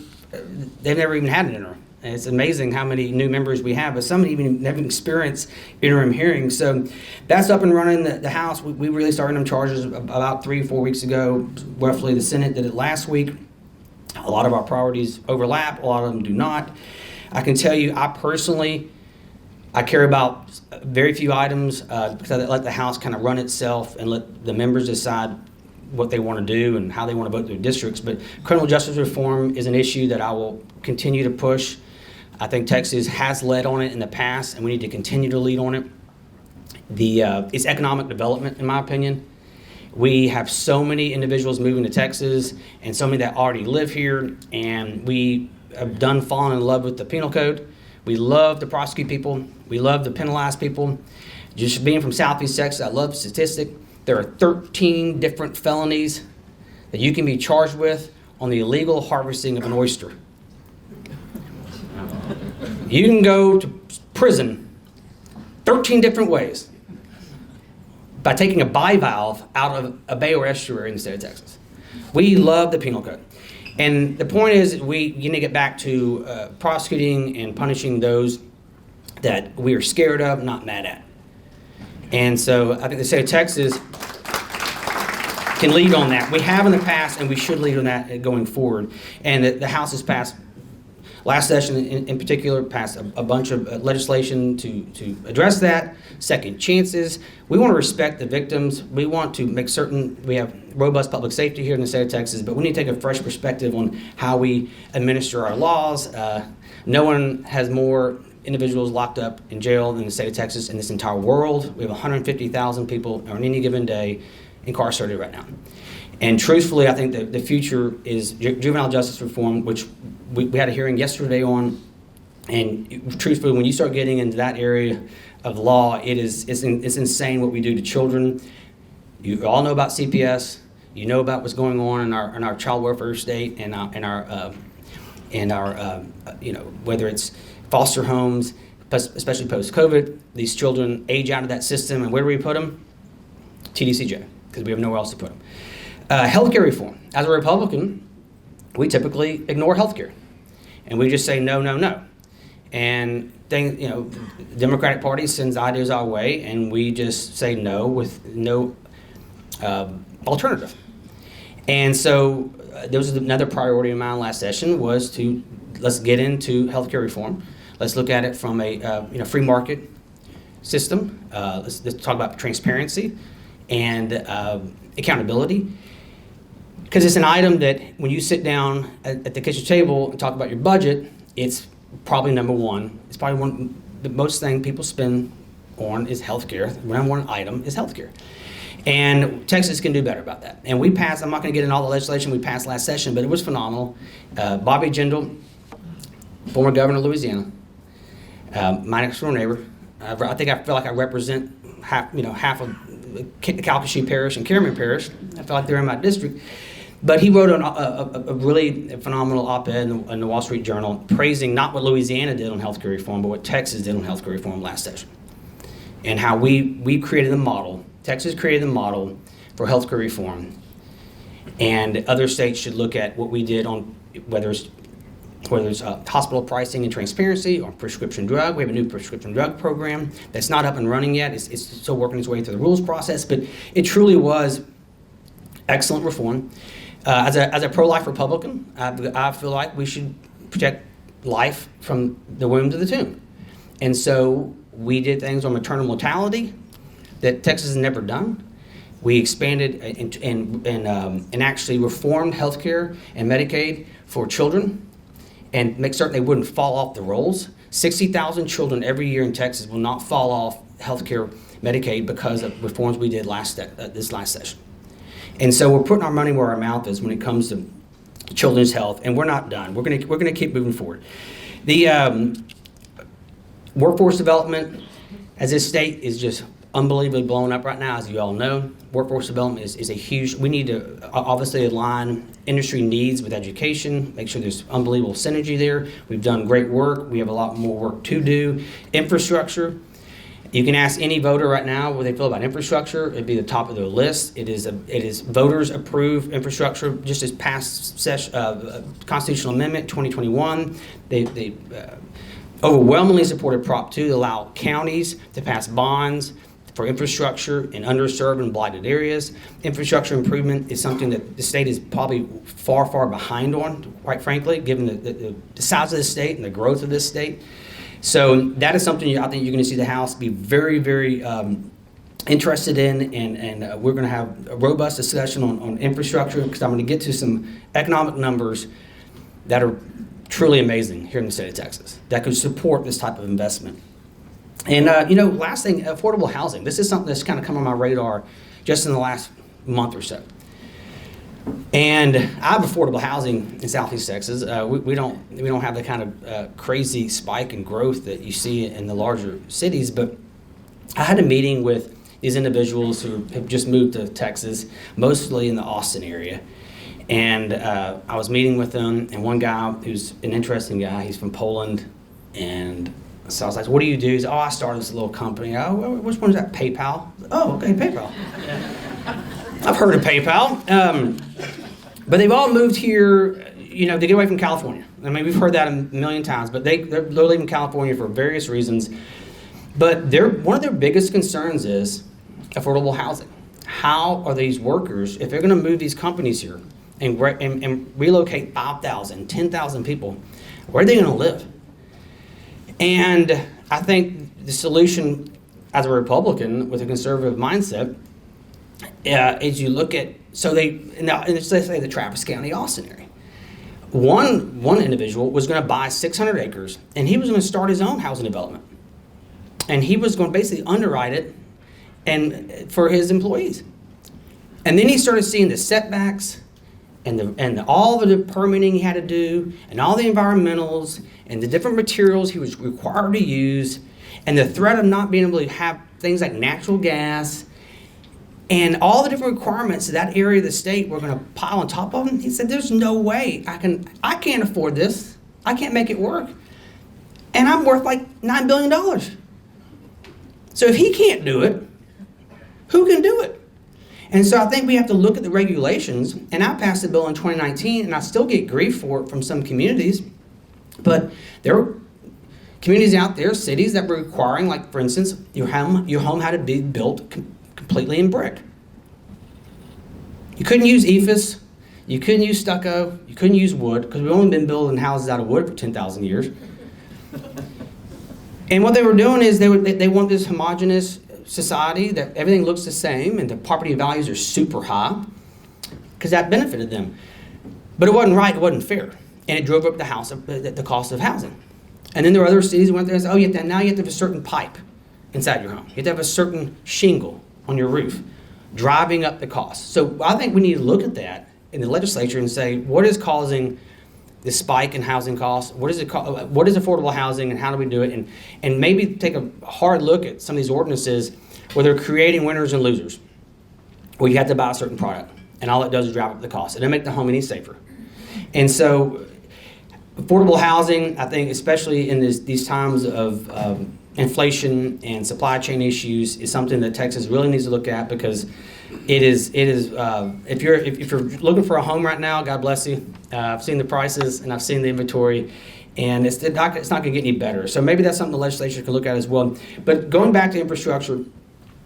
they've never even had an interim. And it's amazing how many new members we have, but some even never experienced interim hearings. So that's up and running. The House, we really started interim charges about 3 or 4 weeks ago. Roughly, the Senate did it last week. A lot of our priorities overlap. A lot of them do not. I can tell you, I care about very few items because I let the House kind of run itself and let the members decide what they want to do and how they want to vote their districts. But criminal justice reform is an issue that I will continue to push. I think Texas has led on it in the past, and we need to continue to lead on it. It's economic development, in my opinion. We have so many individuals moving to Texas and so many that already live here, and we have fallen in love with the penal code. We love to prosecute people. We love to penalize people. Just being from Southeast Texas, I love the statistic. There are 13 different felonies that you can be charged with on the illegal harvesting of an oyster. You can go to prison 13 different ways by taking a bivalve out of a bay or estuary in the state of Texas. We love the penal code. And the point is, you need to get back to prosecuting and punishing those that we are scared of, not mad at. And so I think the state of Texas can lead on that. We have in the past, and we should lead on that going forward. And the House has passed, last session in particular, passed a bunch of legislation to address that, second chances. We want to respect the victims. We want to make certain we have robust public safety here in the state of Texas, but we need to take a fresh perspective on how we administer our laws. No one has more individuals locked up in jail in the state of Texas in this entire world. We have 150,000 people on any given day incarcerated right now. And truthfully, I think that the future is juvenile justice reform, which we had a hearing yesterday on. And truthfully, when you start getting into that area of law, it's insane what we do to children. You all know about CPS. You know about what's going on in our child welfare state and our whether it's foster homes, especially post-COVID. These children age out of that system, and where do we put them? TDCJ, because we have nowhere else to put them. Healthcare reform. As a Republican, we typically ignore healthcare, and we just say no, no, no. And the Democratic Party sends ideas our way, and we just say no with no alternative. And so there was another priority of mine last session was to let's get into healthcare reform. Let's look at it from a free market system. Let's talk about transparency and accountability. Because it's an item that when you sit down at the kitchen table and talk about your budget, it's probably number one. It's probably the most thing people spend on is healthcare. The number one item is healthcare. And Texas can do better about that. And we passed, I'm not going to get into all the legislation we passed last session, but it was phenomenal. Bobby Jindal, former governor of Louisiana, my next door neighbor. I feel like I represent half of Calcasieu Parish and Cameron Parish. I feel like they're in my district. But he wrote a really phenomenal op-ed in the Wall Street Journal praising not what Louisiana did on healthcare reform, but what Texas did on healthcare reform last session. And how we created the model. Texas created the model for healthcare reform. And other states should look at what we did on whether it's hospital pricing and transparency or prescription drug. We have a new prescription drug program that's not up and running yet. It's still working its way through the rules process, but it truly was excellent reform. As a pro-life Republican, I feel like we should protect life from the womb to the tomb. And so we did things on maternal mortality that Texas has never done. We expanded and actually reformed health care and Medicaid for children and make certain they wouldn't fall off the rolls. 60,000 children every year in Texas will not fall off health care Medicaid because of reforms we did this last session. And so we're putting our money where our mouth is when it comes to children's health, and we're not done. We're gonna keep moving forward. The workforce development, as this state is just unbelievably blown up right now, as you all know. Workforce development is a huge. We need to obviously align industry needs with education, make sure there's unbelievable synergy there. We've done great work. We have a lot more work to do. Infrastructure. You can ask any voter right now what they feel about infrastructure. It'd be the top of their list. It is voters approved infrastructure. Just as past constitutional amendment 2021, they overwhelmingly supported Prop 2 to allow counties to pass bonds for infrastructure in underserved and blighted areas. Infrastructure improvement is something that the state is probably far, far behind on, quite frankly, given the size of the state and the growth of this state. So that is something I think you're going to see the House be very, very interested in, and we're going to have a robust discussion on infrastructure, because I'm going to get to some economic numbers that are truly amazing here in the state of Texas that could support this type of investment. And last thing, affordable housing. This is something that's kind of come on my radar just in the last month or so. And I have affordable housing in Southeast Texas. We don't have the kind of crazy spike in growth that you see in the larger cities. But I had a meeting with these individuals who have just moved to Texas, mostly in the Austin area. And I was meeting with them, and one guy who's an interesting guy, he's from Poland, and so I was like, "What do you do?" He said, "Oh, I started this little company." "Oh, which one is that?" "PayPal." "Oh, okay, PayPal." I've heard of PayPal. But they've all moved here, to get away from California. I mean, we've heard that a million times, but they're leaving California for various reasons. But one of their biggest concerns is affordable housing. How are these workers, if they're going to move these companies here and relocate 5,000, 10,000 people, where are they going to live? And I think the solution, as a Republican with a conservative mindset, is you look at, let's say the Travis County, Austin area. One individual was going to buy 600 acres, and he was going to start his own housing development. And he was going to basically underwrite it and for his employees. And then he started seeing the setbacks and all the permitting he had to do, and all the environmentals, and the different materials he was required to use, and the threat of not being able to have things like natural gas, and all the different requirements that area of the state were going to pile on top of him. He said, "There's no way I can't afford this. I can't make it work." and I'm worth like $9 billion. So if he can't do it, who can do it? And so I think we have to look at the regulations, and I passed a bill in 2019, and I still get grief for it from some communities, but there are communities out there, cities that were requiring, like for instance, your home had to be built completely in brick. You couldn't use EIFS, you couldn't use stucco, you couldn't use wood, because we've only been building houses out of wood for 10,000 years. And what they were doing is they want this homogeneous society that everything looks the same and the property values are super high, because that benefited them. But it wasn't right, it wasn't fair, and it drove up the cost of housing. And then there were other cities that went there and said, oh, now you have to have a certain pipe inside your home. You have to have a certain shingle on your roof, driving up the cost. So I think we need to look at that in the legislature and say, what is causing the spike in housing costs? What is affordable housing, and how do we do it? And maybe take a hard look at some of these ordinances where they're creating winners and losers, where you have to buy a certain product, and all it does is drive up the cost. It doesn't make the home any safer. And so affordable housing, I think, especially in these times of inflation and supply chain issues, is something that Texas really needs to look at, because it is. If you're looking for a home right now, God bless you. I've seen the prices and I've seen the inventory, and it's not going to get any better. So maybe that's something the legislature can look at as well. But going back to infrastructure,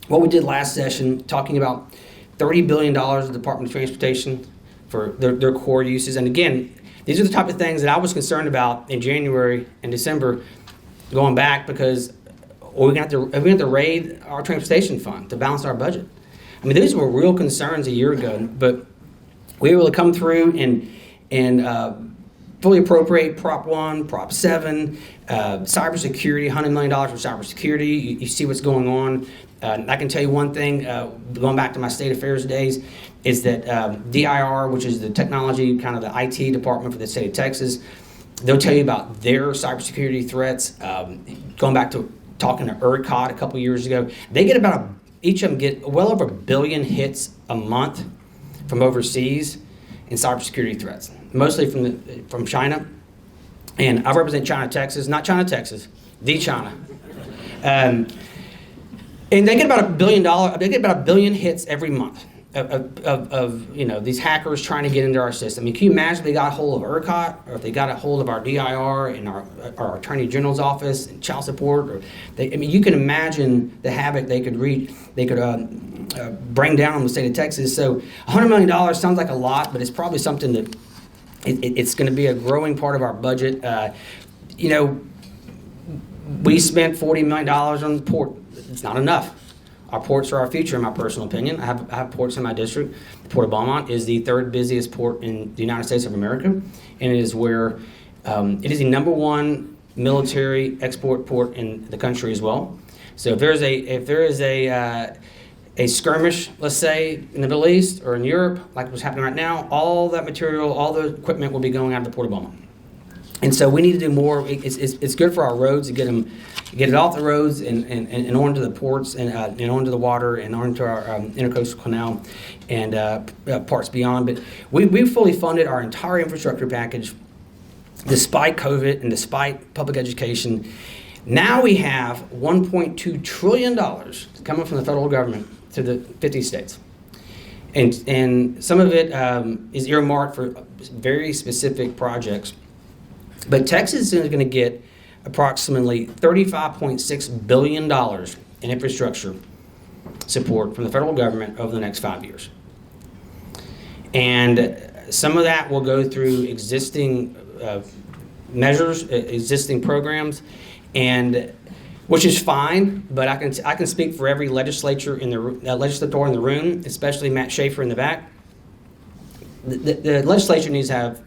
what we did last session, talking about $30 billion of the Department of Transportation for their core uses, and again, these are the type of things that I was concerned about in January and December, going back, because we're going to have to raid our transportation fund to balance our budget. I mean, these were real concerns a year ago, but we were able to come through and fully appropriate Prop 1, Prop 7, cybersecurity, $100 million for cybersecurity. You see what's going on. I can tell you one thing, going back to my state affairs days, is that DIR, which is the technology, kind of the IT department for the state of Texas, they'll tell you about their cybersecurity threats. Going back to talking to ERCOT a couple years ago, they get each of them get well over 1 billion hits a month from overseas in cybersecurity threats, mostly from China. And I represent China, Texas, not China, Texas, the China. And they get about $1 billion hits every month of these hackers trying to get into our system. I mean, can you imagine if they got a hold of ERCOT, or if they got a hold of our DIR and our Attorney General's office and child support? You can imagine the havoc they could bring down on the state of Texas. So $100 million sounds like a lot, but it's probably something that it's going to be a growing part of our budget. We spent $40 million on the port. It's not enough. Our ports are our future, in my personal opinion. I have ports in my district. The Port of Beaumont is the third busiest port in the United States of America, and it is where it is the #1 military export port in the country as well. So if there is a skirmish, let's say in the Middle East or in Europe, like what's happening right now, all that material, all the equipment will be going out of the Port of Beaumont. And so we need to do more. It's good for our roads to get it off the roads and onto the ports and onto the water and onto our intercoastal canal and parts beyond. But we fully funded our entire infrastructure package despite COVID and despite public education. Now we have $1.2 trillion coming from the federal government to the 50 states. And some of it is earmarked for very specific projects. But Texas is going to get approximately $35.6 billion in infrastructure support from the federal government over the next 5 years. And some of that will go through existing measures, existing programs, and which is fine, but I can speak for every legislator in the room, especially Matt Schaefer in the back. The legislature needs to have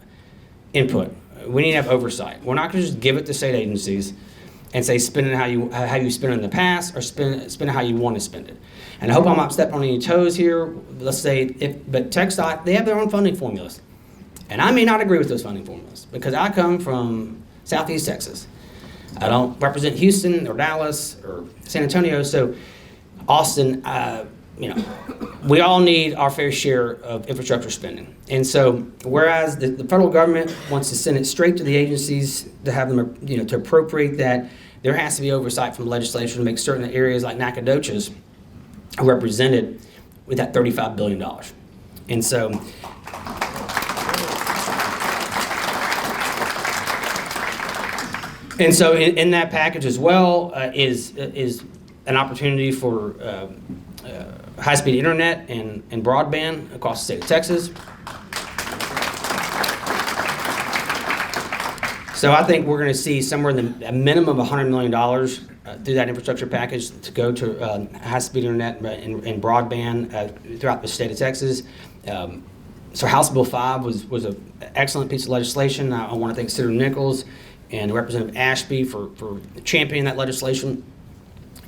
input. We need to have oversight. We're not going to just give it to state agencies and say spend it how you spent it in the past, or spend it how you want to spend it. And I hope I'm not stepping on any toes here. Let's say, but TxDOT, they have their own funding formulas, and I may not agree with those funding formulas because I come from Southeast Texas. I don't represent Houston or Dallas or San Antonio, so Austin. we all need our fair share of infrastructure spending. And so, whereas the federal government wants to send it straight to the agencies to have them, to appropriate that, there has to be oversight from the legislature to make certain that areas like Nacogdoches are represented with that $35 billion. And so, in that package as well is an opportunity for high-speed internet and broadband across the state of Texas. So I think we're going to see somewhere in a minimum of $100 million through that infrastructure package to go to high-speed internet and broadband throughout the state of Texas. So House Bill 5 was an excellent piece of legislation. I want to thank Senator Nichols and Representative Ashby for championing that legislation.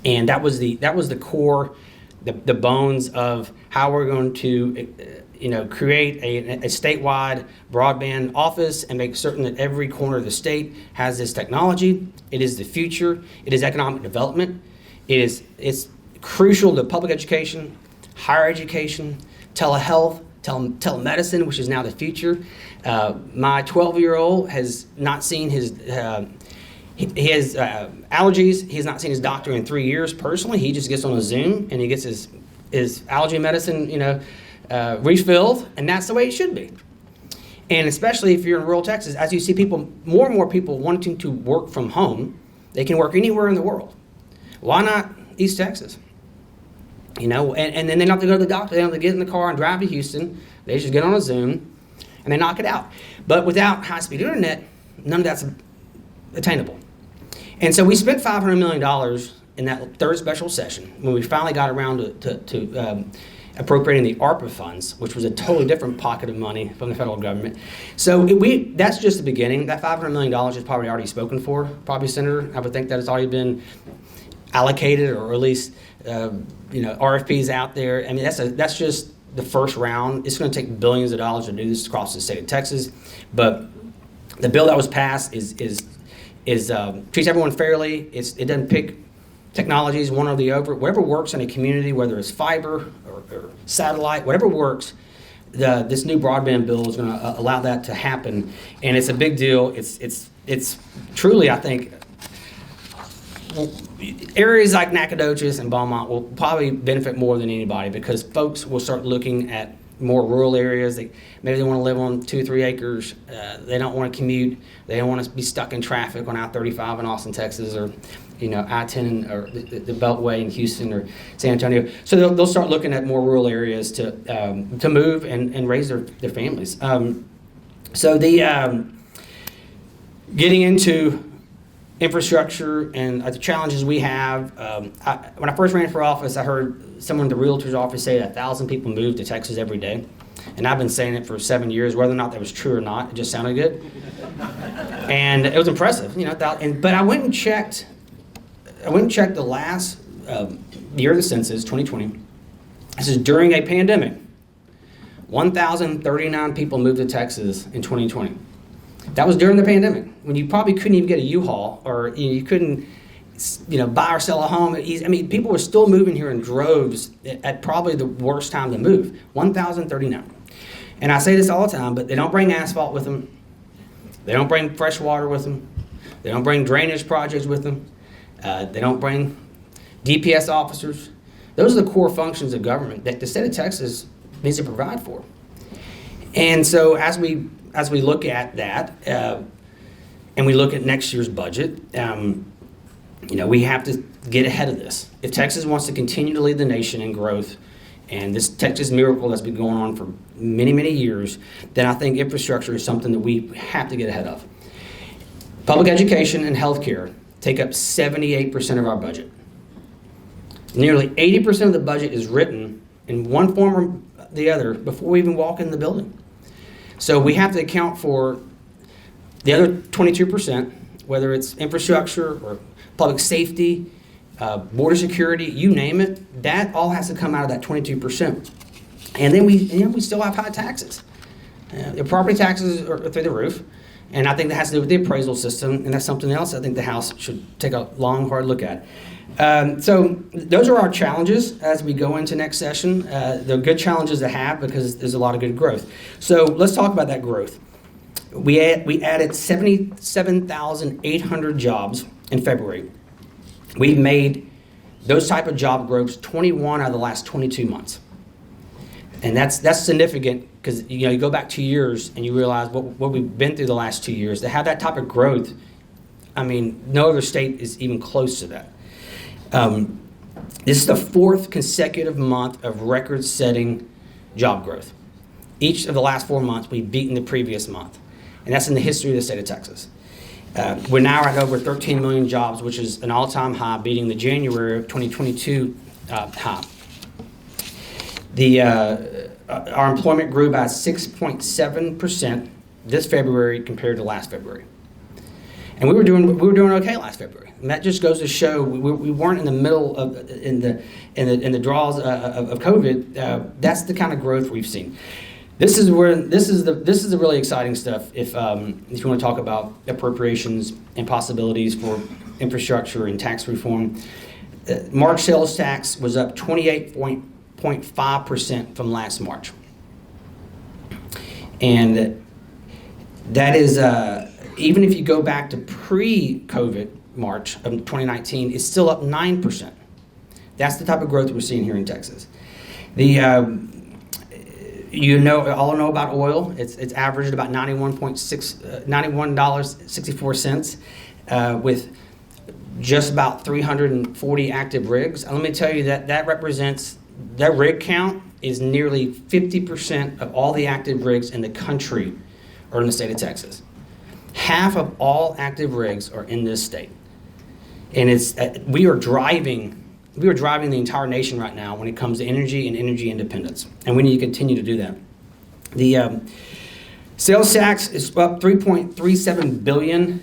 And that was the core, the bones of how we're going to create a statewide broadband office and make certain that every corner of the state has this technology. It is the future. It is economic development. It's crucial to public education, higher education, telehealth, telemedicine, which is now the future. My 12-year-old has not seen his allergies. He has not seen his doctor in 3 years personally. He just gets on a Zoom and he gets his allergy medicine, refilled, and that's the way it should be. And especially if you're in rural Texas, as you see more and more people wanting to work from home, they can work anywhere in the world. Why not East Texas? And then they don't have to go to the doctor. They don't have to get in the car and drive to Houston. They just get on a Zoom and they knock it out. But without high-speed internet, none of that's attainable. And so we spent $500 million in that third special session when we finally got around to appropriating the ARPA funds, which was a totally different pocket of money from the federal government. So that's just the beginning. That $500 million is probably already spoken for, probably, Senator. I would think that it's already been allocated, or at least RFPs out there. I mean, that's just the first round. It's going to take billions of dollars to do this across the state of Texas. But the bill that was passed is treats everyone fairly. It doesn't pick technologies one or the other. Whatever works in a community, whether it's fiber or satellite, whatever works, this new broadband bill is going to allow that to happen, and it's a big deal. It's truly, I think, areas like Nacogdoches and Beaumont will probably benefit more than anybody, because folks will start looking at more rural areas. Maybe they want to live on 2-3 acres. They don't want to commute. They don't want to be stuck in traffic on I-35 in Austin, Texas, or I-10 or the Beltway in Houston or San Antonio. So they'll start looking at more rural areas to move and raise their families. So getting into infrastructure and the challenges we have. When I first ran for office, I heard someone in the realtor's office say 1,000 people move to Texas every day. And I've been saying it for 7 years, whether or not that was true or not. It just sounded good. And it was impressive, but I went and checked the last year of the census, 2020. This is during a pandemic. 1,039 people moved to Texas in 2020. That was during the pandemic, when you probably couldn't even get a U-Haul, or you couldn't, buy or sell a home. I mean, people were still moving here in droves at probably the worst time to move. 1,039. And I say this all the time, but they don't bring asphalt with them. They don't bring fresh water with them. They don't bring drainage projects with them. They don't bring DPS officers. Those are the core functions of government that the state of Texas needs to provide for. And so as we look at that, and we look at next year's budget, we have to get ahead of this. If Texas wants to continue to lead the nation in growth, and this Texas miracle that's been going on for many, many years, then I think infrastructure is something that we have to get ahead of. Public education and healthcare take up 78% of our budget. Nearly 80% of the budget is written in one form or the other before we even walk in the building. So we have to account for the other 22%, whether it's infrastructure or public safety, border security, you name it. That all has to come out of that 22%. And then we still have high taxes. The property taxes are through the roof, and I think that has to do with the appraisal system, and that's something else I think the House should take a long, hard look at. So those are our challenges as we go into next session. They're good challenges to have because there's a lot of good growth. So let's talk about that growth. We added 77,800 jobs in February. We've made those type of job growths 21 out of the last 22 months. And that's significant because you go back 2 years and you realize what we've been through the last 2 years. To have that type of growth, I mean, no other state is even close to that. This is the 4th consecutive month of record-setting job growth. Each of the last 4 months, we've beaten the previous month. And that's in the history of the state of Texas. We're now at over 13 million jobs, which is an all-time high, beating the January of 2022 high. Our employment grew by 6.7% this February compared to last February. And we were doing okay last February. And that just goes to show we weren't in the middle of in the draws of COVID. That's the kind of growth we've seen. This is the really exciting stuff. If you want to talk about appropriations and possibilities for infrastructure and tax reform, March sales tax was up 28.5% from last March, and that is even if you go back to pre-COVID March of 2019, it's still up 9%. That's the type of growth we're seeing here in Texas. All know about oil. It's averaged about $91.64 with just about 340 active rigs. And let me tell you that represents, that rig count is nearly 50% of all the active rigs in the country are in the state of Texas. Half of all active rigs are in this state. And we are driving the entire nation right now when it comes to energy and energy independence, and we need to continue to do that. The sales tax is up $3.37 billion,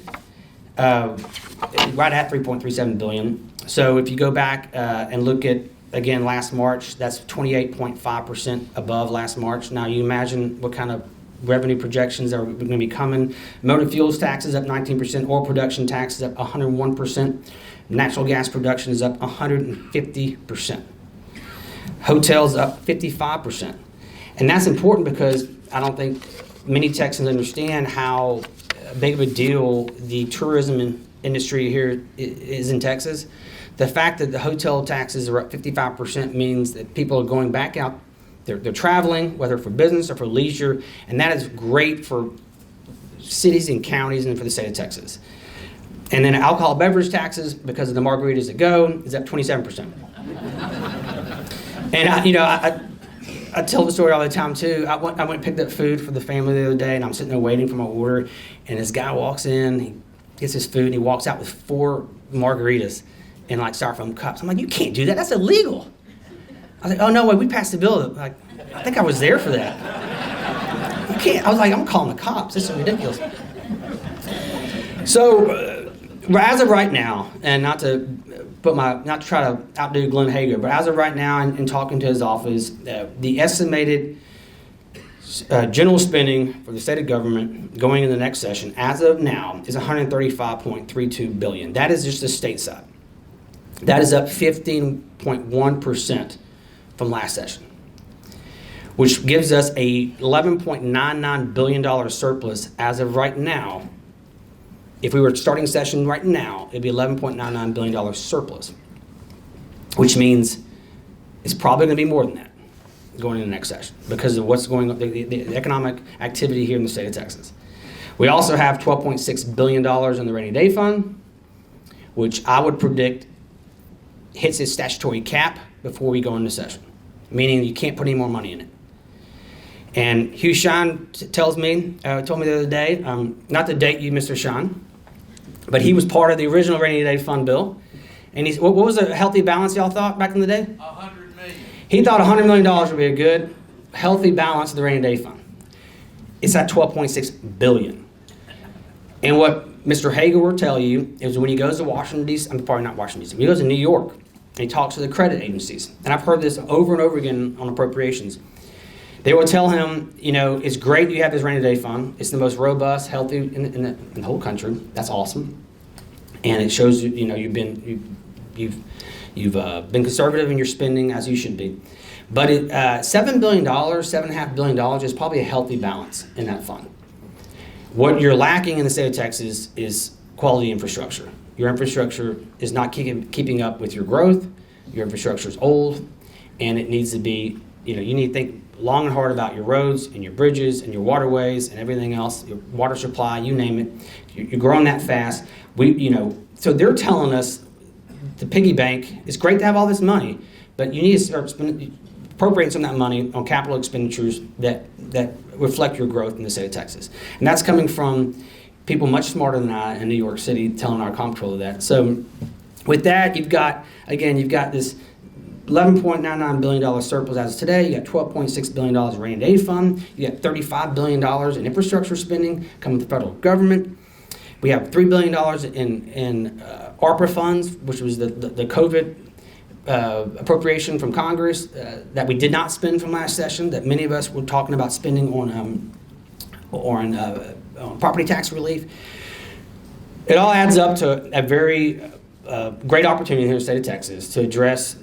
right at $3.37 billion. So if you go back and look at, again, last March, that's 28.5% above last March. Now you imagine what kind of revenue projections are going to be coming. Motor fuels taxes up 19%, oil production taxes up 101%. Natural gas production is up 150%. Hotels up 55%. And that's important because I don't think many Texans understand how big of a deal the tourism industry here is in Texas. The fact that the hotel taxes are up 55% means that people are going back out. They're traveling, whether for business or for leisure, and that is great for cities and counties and for the state of Texas. And then alcohol beverage taxes, because of the margaritas that go, is up 27%. And I tell the story all the time too. I went and picked up food for the family the other day, and I'm sitting there waiting for my order, and this guy walks in, he gets his food, and he walks out with 4 margaritas in like styrofoam cups. I'm like, you can't do that. That's illegal. I was like, oh no way, we passed the bill. Like, I think I was there for that. You can't. I was like, I'm calling the cops. This is ridiculous. So. As of right now, and not to try to outdo Glenn Hager, but as of right now, in talking to his office, the estimated general spending for the state of government going into the next session, as of now, is $135.32 billion. That is just the state side. That is up 15.1% from last session, which gives us a $11.99 billion surplus as of right now. If we were starting session right now, it'd be $11.99 billion surplus, which means it's probably going to be more than that going into the next session because of what's going on, the economic activity here in the state of Texas. We also have $12.6 billion in the rainy day fund, which I would predict hits its statutory cap before we go into session, meaning you can't put any more money in it. And Hugh Shine told me the other day, not to date you, Mr. Shine, but he was part of the original rainy day fund bill. And he's, what was a healthy balance y'all thought back in the day? $100 million. He thought $100 million would be a good, healthy balance of the rainy day fund. It's at $12.6 billion. And what Mr. Hager will tell you is when he goes to Washington, D.C., I'm probably not Washington, D.C., when he goes to New York and he talks to the credit agencies, and I've heard this over and over again on appropriations, they will tell him, it's great you have this rainy day fund. It's the most robust, healthy in the whole country. That's awesome. And it shows you've You've been conservative in your spending, as you should be. But $7 billion, $7.5 billion is probably a healthy balance in that fund. What you're lacking in the state of Texas is quality infrastructure. Your infrastructure is not keeping up with your growth. Your infrastructure is old, and it needs to be, you need to think long and hard about your roads and your bridges and your waterways and everything else, your water supply, you name it. You're growing that fast. So they're telling us the piggy bank, it's great to have all this money, but you need to start appropriating some of that money on capital expenditures that reflect your growth in the state of Texas. And that's coming from people much smarter than I in New York City telling our comptroller that. So with that, you've got this $11.99 billion surplus as of today. You got $12.6 billion in rainy day fund. You got $35 billion in infrastructure spending coming from the federal government. We have $3 billion in ARPA funds, which was the COVID appropriation from Congress that we did not spend from last session, that many of us were talking about spending on property tax relief. It all adds up to a very great opportunity here in the state of Texas to address,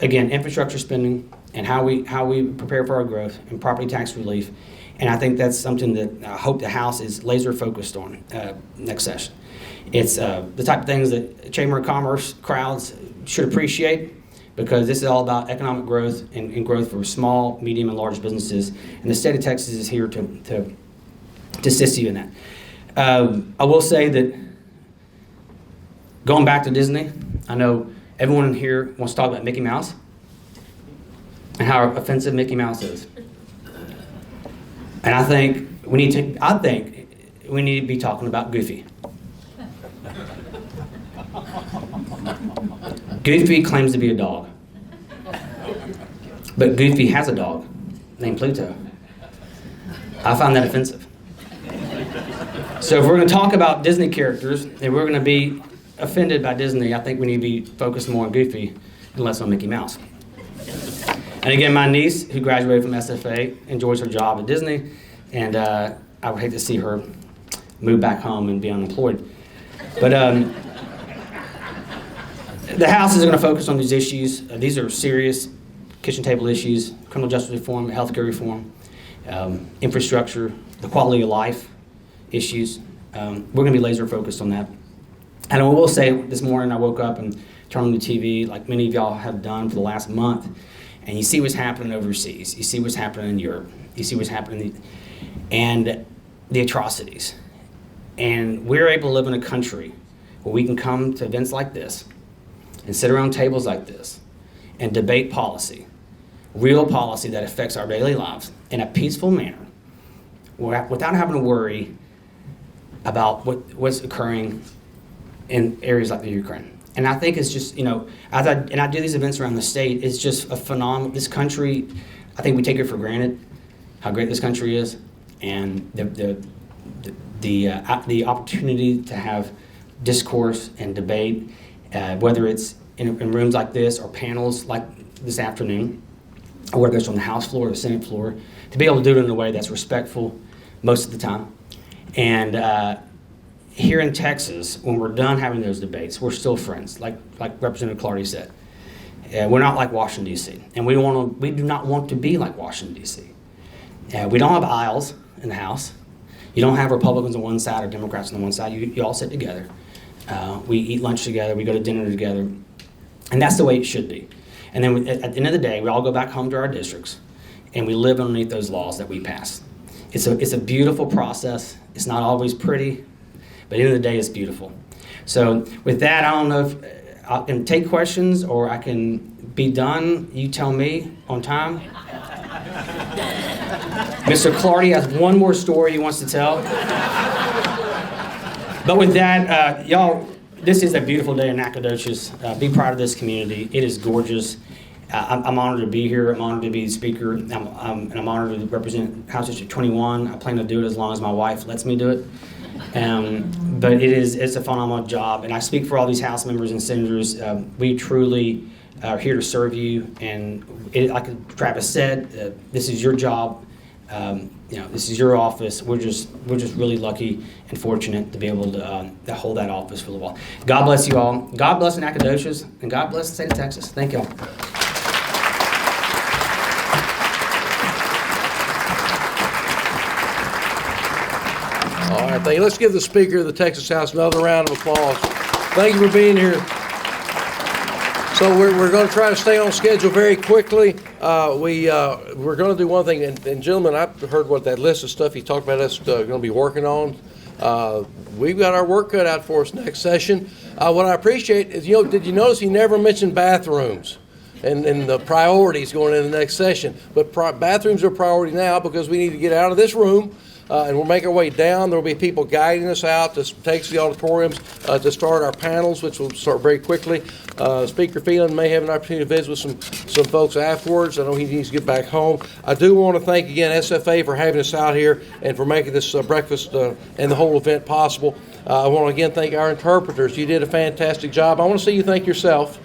again, infrastructure spending and how we prepare for our growth and property tax relief. And I think that's something that I hope the House is laser focused on next session. It's the type of things that Chamber of Commerce crowds should appreciate, because this is all about economic growth and growth for small, medium, and large businesses. And the state of Texas is here to assist you in that. I will say that going back to Disney, I know everyone in here wants to talk about Mickey Mouse and how offensive Mickey Mouse is. And I think we need to be talking about Goofy. Goofy claims to be a dog, but Goofy has a dog named Pluto. I find that offensive. So if we're going to talk about Disney characters and we're going to be offended by Disney, I think we need to be focused more on Goofy and less on Mickey Mouse. And again, my niece, who graduated from SFA, enjoys her job at Disney, and I would hate to see her move back home and be unemployed. But the House is going to focus on these issues. These are serious kitchen table issues: criminal justice reform, healthcare reform, infrastructure, the quality of life issues. We're going to be laser focused on that. And I will say, this morning I woke up and turned on the TV, like many of y'all have done for the last month, and you see what's happening overseas. You see what's happening in Europe. You see what's happening and the atrocities. And we're able to live in a country where we can come to events like this and sit around tables like this and debate policy, real policy that affects our daily lives in a peaceful manner, without having to worry about what's occurring in areas like the Ukraine. And I think it's just, as I do these events around the state, it's just a phenomenal, this country, I think we take it for granted how great this country is, and the opportunity to have discourse and debate, whether it's in rooms like this or panels like this afternoon, or whether it's on the House floor or the Senate floor, to be able to do it in a way that's respectful most of the time. And here in Texas, when we're done having those debates, we're still friends, like Representative Clardy said. We're not like Washington, D.C., and we do not want to be like Washington, D.C. We don't have aisles in the House. You don't have Republicans on one side or Democrats on one side. You all sit together. We eat lunch together. We go to dinner together. And that's the way it should be. And then at the end of the day, we all go back home to our districts, and we live underneath those laws that we pass. It's a beautiful process. It's not always pretty, but at the end of the day, it's beautiful. So with that, I don't know if I can take questions or I can be done. You tell me on time. Mr. Clardy has one more story he wants to tell. But with that, y'all, this is a beautiful day in Nacogdoches. Be proud of this community. It is gorgeous. I'm honored to be here. I'm honored to be the speaker. And I'm honored to represent House District 21. I plan to do it as long as my wife lets me do it. But it's a phenomenal job. And I speak for all these House members and senators. We truly are here to serve you. And like Travis said, this is your job. This is your office. We're just really lucky and fortunate to be able to hold that office for a little while. God bless you all. God bless Nacogdoches, and God bless the state of Texas. Thank you all. All right, thank you. Let's give the Speaker of the Texas House another round of applause. Thank you for being here. So we're going to try to stay on schedule very quickly. We're going to do one thing, and gentlemen, I've heard what that list of stuff he talked about us going to be working on. We've got our work cut out for us next session. What I appreciate is, did you notice he never mentioned bathrooms and the priorities going into the next session? But bathrooms are a priority now because we need to get out of this room. And we'll make our way down. There will be people guiding us out to take us to the auditoriums to start our panels, which will start very quickly. Speaker Phelan may have an opportunity to visit with some folks afterwards. I know he needs to get back home. I do want to thank again SFA for having us out here and for making this breakfast and the whole event possible. I want to again thank our interpreters. You did a fantastic job. I want to see you thank yourself.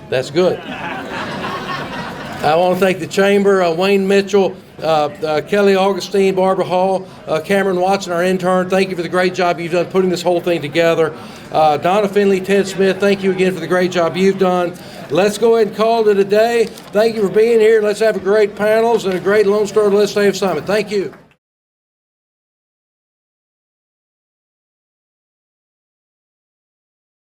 That's good. I want to thank the Chamber, Wayne Mitchell, Kelly Augustine, Barbara Hall, Cameron Watson, our intern. Thank you for the great job you've done putting this whole thing together. Donna Finley, Ted Smith, thank you again for the great job you've done. Let's go ahead and call it a day. Thank you for being here. Let's have a great panels and a great Lone Star Legislative Summit. Thank you.